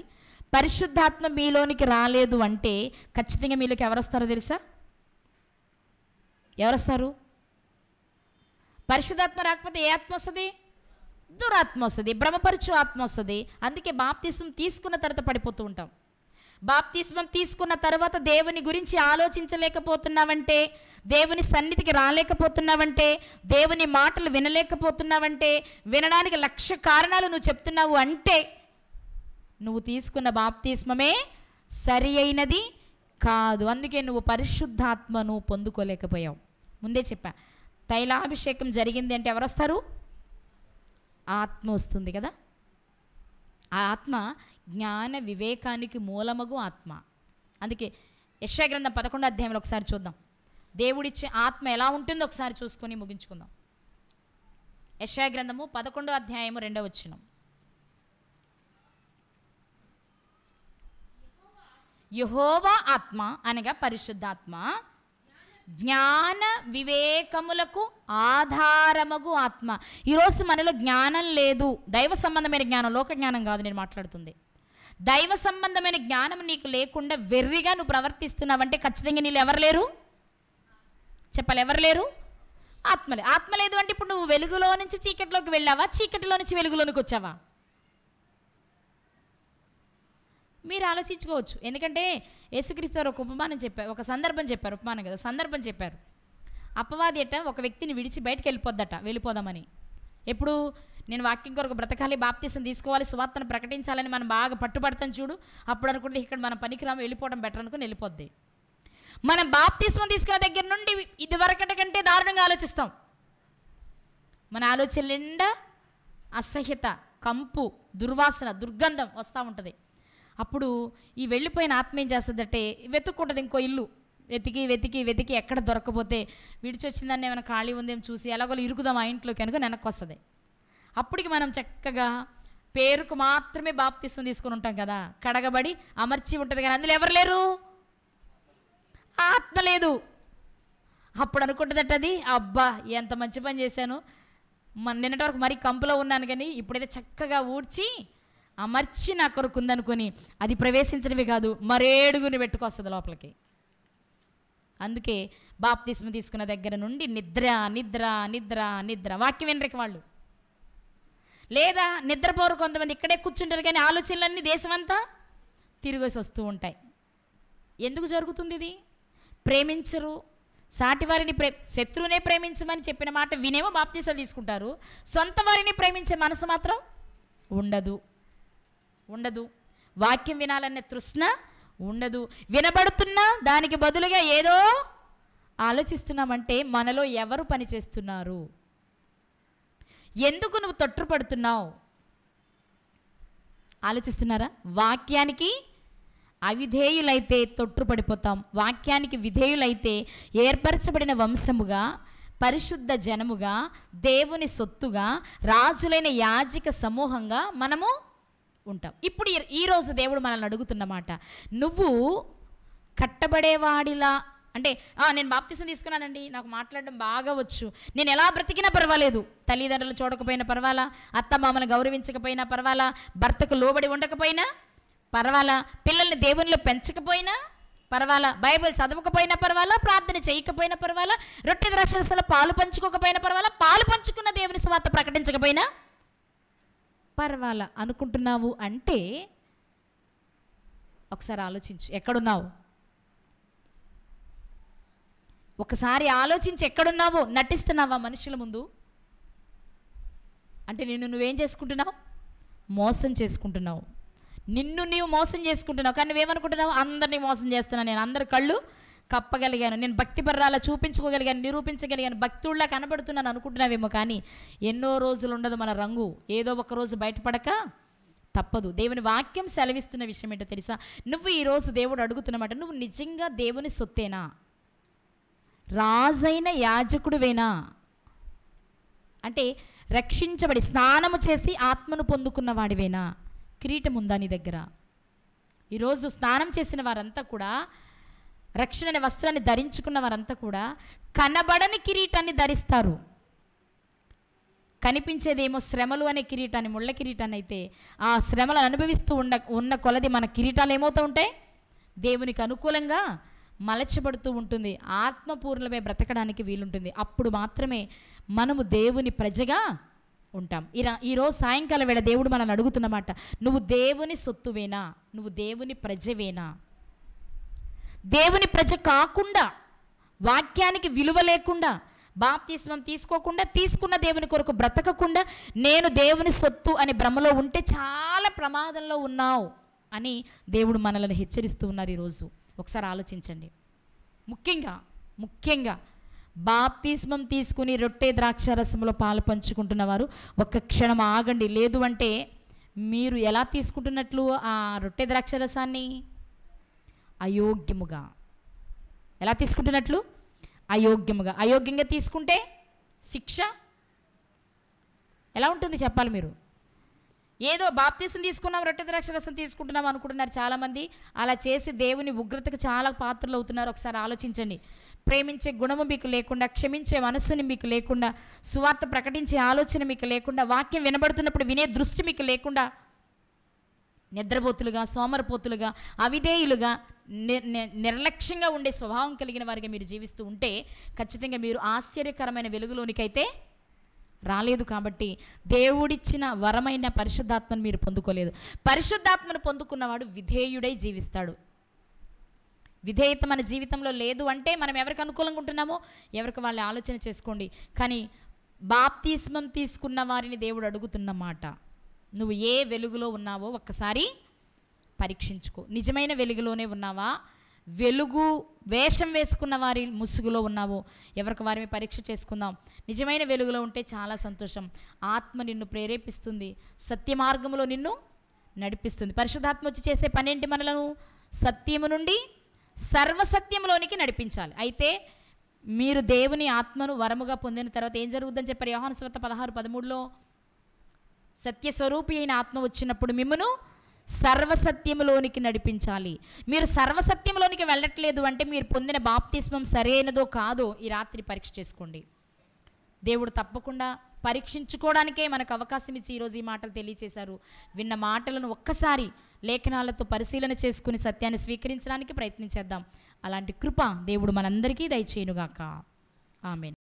పరిశుద్ధాత్మ మీలోనికి రాలేదు అంటే ఖచ్చితంగా మీలోకి ఎవరు వస్తారో తెలుసా? ఎవరొస్తారు? పరిశుద్ధాత్మ రాకపోతే ఏ ఆత్మ వస్తుంది? దురాత్మ వస్తుంది, భ్రమపరచు ఆత్మ వస్తుంది. అందుకే బాప్తిస్మం తీసుకున్న తర్వాత పడిపోతూ ఉంటాం. బాప్తిస్మం తీసుకున్న తర్వాత దేవుని గురించి ఆలోచించలేకపోతున్నావంటే, దేవుని సన్నిధికి రాలేకపోతున్నావంటే, దేవుని మాటలు వినలేకపోతున్నావంటే, వినడానికి 1,00,000 కారణాలు నువ్వు చెప్తున్నావు అంటే నువ్వు తీసుకున్న బాప్తిస్మమే సరి అయినది కాదు. అందుకే నువ్వు పరిశుద్ధాత్మను పొందుకోలేకపోయావు. ముందే చెప్పా, తైలాభిషేకం జరిగింది అంటే ఎవరు వస్తారు? ఆత్మ వస్తుంది కదా. ఆ ఆత్మ జ్ఞాన వివేకానికి మూలమగు ఆత్మ. అందుకే యెషయా గ్రంథం 11వ అధ్యాయంలో ఒకసారి చూద్దాం. దేవుడిచ్చే ఆత్మ ఎలా ఉంటుందో ఒకసారి చూసుకొని ముగించుకుందాం. యెషయా గ్రంథము 11వ అధ్యాయము 2వ వచనం. యెహోవా ఆత్మ అనగా పరిశుద్ధాత్మ జ్ఞాన వివేకములకు ఆధారమగు ఆత్మ. ఈరోజు మనలో జ్ఞానం లేదు, దైవ సంబంధమైన జ్ఞానం, లోక జ్ఞానం కాదు నేను మాట్లాడుతుంది. దైవ సంబంధమైన జ్ఞానం నీకు లేకుండా వెర్రిగా నువ్వు ప్రవర్తిస్తున్నావంటే ఖచ్చితంగా నీళ్ళు ఎవరు లేరు? చెప్పాలి, ఎవరు లేరు? ఆత్మలే. ఆత్మ లేదు అంటే ఇప్పుడు నువ్వు వెలుగులో నుంచి చీకటిలోకి వెళ్ళావా, చీకటిలో నుంచి వెలుగులోనికి వచ్చావా? మీరు ఆలోచించుకోవచ్చు. ఎందుకంటే యేసుక్రీస్తు ఒక ఉపమానం చెప్పారు, ఒక సందర్భం చెప్పారు, ఉపమానం కదా, సందర్భం చెప్పారు. అపవాది అట ఒక వ్యక్తిని విడిచి బయటకు వెళ్ళిపోదామని. ఎప్పుడు నేను వాక్యం కొరకు బ్రతకాలి, బాప్తిసం తీసుకోవాలి, సువార్తను ప్రకటించాలని మనం బాగా పట్టుబడతాం చూడు, అప్పుడు అనుకుంటే ఇక్కడ మనం పనికిరాము, వెళ్ళిపోవడం బెటర్ అనుకుని వెళ్ళిపోద్ది. మనం బాప్తిసం తీసుకున్న దగ్గర నుండి ఇది వరకటి కంటే దారుణంగా ఆలోచిస్తాం. మన ఆలోచన నిండా అసహ్యత, కంపు, దుర్వాసన, దుర్గంధం వస్తూ ఉంటుంది. అప్పుడు ఈ వెళ్ళిపోయిన ఆత్మ ఏం చేస్తుందంటే వెతుక్కుంటుంది ఇంకో ఇల్లు, వెతికి వెతికి వెతికి ఎక్కడ దొరకపోతే విడిచొచ్చిందని ఏమైనా ఖాళీ ఉందేమో చూసి ఎలాగో ఇరుకుదాం ఆ ఇంట్లోకి కనుక వెనక్కి వస్తుంది. అప్పటికి మనం చక్కగా పేరుకు మాత్రమే బాప్తిసం తీసుకుని ఉంటాం కదా, కడగబడి అమర్చి ఉంటుంది కానీ అందులో ఎవరు లేరు? ఆత్మ లేదు. అప్పుడు అనుకుంటుందట అది, అబ్బా ఎంత మంచి పని చేశాను, నిన్నటి వరకు మరీ కంపులో ఉన్నాను కానీ ఇప్పుడైతే చక్కగా ఊడ్చి అమర్చి నా కొరకు ఉందనుకొని అది ప్రవేశించడమే కాదు మరేడుగుని పెట్టుకొస్తుంది లోపలికి. అందుకే బాప్తిస్మ తీసుకున్న దగ్గర నుండి నిద్ర నిద్ర నిద్ర నిద్ర. వాక్యం వినరికి వాళ్ళు, లేదా నిద్రపోరు కొంతమంది, ఇక్కడే కూర్చుంటారు కానీ ఆలోచనలన్నీ దేశమంతా తిరిగేసి వస్తూ ఉంటాయి. ఎందుకు జరుగుతుంది ఇది? ప్రేమించరు, సాటి వారిని శత్రువునే ప్రేమించమని చెప్పిన మాట వినేమో బాప్తిసాలు తీసుకుంటారు, సొంత వారిని ప్రేమించే మనసు మాత్రం ఉండదు. వాక్యం వినాలనే తృష్ణ ఉండదు. వినబడుతున్నా దానికి బదులుగా ఏదో ఆలోచిస్తున్నామంటే మనలో ఎవరు పని చేస్తున్నారు? ఎందుకు నువ్వు తొట్టుపడుతున్నావు? ఆలోచిస్తున్నారా? వాక్యానికి అవిధేయులైతే తొట్టుపడిపోతాం, వాక్యానికి విధేయులైతే ఏర్పరచబడిన వంశముగా, పరిశుద్ధ జనముగా, దేవుని సొత్తుగా, రాజులైన యాజక సమూహంగా మనము ఉంటాం. ఇప్పుడు ఈరోజు దేవుడు మనల్ని అడుగుతున్నమాట, నువ్వు కట్టబడేవాడిలా అంటే నేను బాప్తిసం తీసుకున్నానండి, నాకు మాట్లాడడం బాగా వచ్చు, నేను ఎలా బ్రతికినా పర్వాలేదు, తల్లిదండ్రులు చూడకపోయినా పర్వాలా, అత్తమామను గౌరవించకపోయినా పర్వాలా, భర్తకు లోబడి ఉండకపోయినా పర్వాలా, పిల్లల్ని దేవునిలో పెంచకపోయినా పర్వాలా, బైబిల్ చదవకపోయినా పర్వాలా, ప్రార్థన చేయకపోయినా పర్వాలా, రొట్టె ద్రాక్షరసంలో పాలు పంచుకోకపోయినా పర్వాలా, పాలు పంచుకున్న దేవుని సువార్త ప్రకటించకపోయినా పర్వాలా అనుకుంటున్నావు అంటే ఒకసారి ఆలోచించు, ఎక్కడున్నావు? ఒకసారి ఆలోచించి ఎక్కడున్నావో. నటిస్తున్నావా మనుషుల ముందు? అంటే నిన్ను నువ్వేం చేసుకుంటున్నావు? మోసం చేసుకుంటున్నావు. నిన్ను నీవు మోసం చేసుకుంటున్నావు. కానీ నువ్వేమనుకుంటున్నావు? అందరినీ మోసం చేస్తున్నాను, నేను అందరి కళ్ళు కప్పగలిగాను, నేను భక్తి పర్రాలా చూపించుకోగలిగాను, నిరూపించగలిగాను, భక్తుల్లా కనబడుతున్నాను అనుకుంటున్నావేమో. కానీ ఎన్నో రోజులు ఉండదు మన రంగు, ఏదో ఒక రోజు బయటపడక తప్పదు. దేవుని వాక్యం సెలవిస్తున్న విషయం ఏంటో తెలుసా? నువ్వు ఈరోజు దేవుడు అడుగుతున్నమాట, నువ్వు నిజంగా దేవుని సొత్తేనా? రాజైన యాజకుడువేనా? అంటే రక్షించబడి స్నానము చేసి ఆత్మను పొందుకున్న వాడివేనా? కిరీటం ఉందా నీ దగ్గర? ఈరోజు స్నానం చేసిన వారంతా కూడా రక్షణ అనే వస్త్రాన్ని ధరించుకున్న వారంతా కూడా కనబడని కిరీటాన్ని ధరిస్తారు. కనిపించేదేమో శ్రమలు అనే కిరీటాన్ని, ముళ్ళ కిరీటాన్ని అయితే ఆ శ్రమలను అనుభవిస్తూ ఉన్న కొలది మన కిరీటాలు ఏమవుతూ ఉంటాయి? దేవునికి అనుకూలంగా మలచబడుతూ ఉంటుంది. ఆత్మపూర్ణమే బ్రతకడానికి వీలుంటుంది. అప్పుడు మాత్రమే మనము దేవుని ప్రజగా ఉంటాం. ఈరోజు సాయంకాలం వేళ దేవుడు మనల్ని అడుగుతున్నమాట, నువ్వు దేవుని సొత్తువేనా? నువ్వు దేవుని ప్రజవేనా? దేవుని ప్రజ కాకుండా, వాక్యానికి విలువ లేకుండా, బాప్తిస్మం తీసుకోకుండా, తీసుకున్న దేవుని కొరకు బ్రతకకుండా, నేను దేవుని సొత్తు అనే భ్రమలో ఉంటే చాలా ప్రమాదంలో ఉన్నావు అని దేవుడు మనల్ని హెచ్చరిస్తూ ఉన్నారు. ఈరోజు ఒకసారి ఆలోచించండి. ముఖ్యంగా బాప్తిస్మం తీసుకుని రొట్టె ద్రాక్షారసంలో పాలు పంచుకుంటున్న వారు ఒక్క క్షణం ఆగండి. లేదు అంటే మీరు ఎలా తీసుకుంటున్నట్లు ఆ రొట్టె ద్రాక్షారసాన్ని? అయోగ్యముగా. ఎలా తీసుకుంటున్నట్లు? అయోగ్యంగా తీసుకుంటే శిక్ష ఎలా ఉంటుంది చెప్పాలి మీరు. ఏదో బాప్తిసం తీసుకున్నాం, రొట్టె ద్రాక్షారసం తీసుకుంటున్నాం అనుకుంటున్నారు చాలామంది. అలా చేసి దేవుని ఉగ్రతకు చాలా పాత్రలు అవుతున్నారు. ఒకసారి ఆలోచించండి. ప్రేమించే గుణము మీకు లేకుండా, క్షమించే మనస్సుని మీకు లేకుండా, సువార్త ప్రకటించే ఆలోచన మీకు లేకుండా, వాక్యం వినబడుతున్నప్పుడు వినే దృష్టి మీకు లేకుండా, నిద్రపోతులుగా, సోమరపోతులుగా, అవిధేయులుగా, నిర్లక్ష్యంగా ఉండే స్వభావం కలిగిన వారిగా మీరు జీవిస్తూ ఉంటే ఖచ్చితంగా మీరు ఆశ్చర్యకరమైన వెలుగులోనికైతే రాలేదు. కాబట్టి దేవుడిచ్చిన వరమైన పరిశుద్ధాత్మను మీరు పొందుకోలేదు. పరిశుద్ధాత్మను పొందుకున్నవాడు విధేయుడై జీవిస్తాడు. విధేయత మన జీవితంలో లేదు అంటే మనం ఎవరికి అనుకూలంగా ఉంటున్నామో ఎవరికి వాళ్ళు ఆలోచన చేసుకోండి. కానీ బాప్తిస్మం తీసుకున్న వారిని దేవుడు అడుగుతున్నమాట, నువ్వు ఏ వెలుగులో ఉన్నావో ఒక్కసారి పరీక్షించుకో. నిజమైన వెలుగులోనే ఉన్నావా? వెలుగు వేషం వేసుకున్న వారి ముసుగులో ఉన్నావో ఎవరికి వారిని పరీక్ష చేసుకుందాం. నిజమైన వెలుగులో ఉంటే చాలా సంతోషం. ఆత్మ నిన్ను ప్రేరేపిస్తుంది, సత్య మార్గంలో నిన్ను నడిపిస్తుంది. పరిశుద్ధాత్మ వచ్చి చేసే పనేంటి? మనలను సత్యము నుండి సర్వసత్యంలోనికి నడిపించాలి. అయితే మీరు దేవుని ఆత్మను వరముగా పొందిన తర్వాత ఏం జరుగుతుందని చెప్పారు యోహాను సువార్త 16:13లో? సత్యస్వరూపి అయిన ఆత్మ వచ్చినప్పుడు మిమ్మును సర్వసత్యములోనికి నడిపించాలి. మీరు సర్వసత్యంలోనికి వెళ్ళట్లేదు అంటే మీరు పొందిన బాప్తిస్మం సరైనదో కాదో ఈ రాత్రి పరీక్ష చేసుకోండి. దేవుడు తప్పకుండా పరీక్షించుకోవడానికే మనకు అవకాశం ఇచ్చి ఈరోజు ఈ మాటలు తెలియచేశారు. విన్న మాటలను ఒక్కసారి లేఖనాలతో పరిశీలన చేసుకుని సత్యాన్ని స్వీకరించడానికి ప్రయత్నించేద్దాం. అలాంటి కృప దేవుడు మనందరికీ దయచేయునుగాక. ఆమేన్.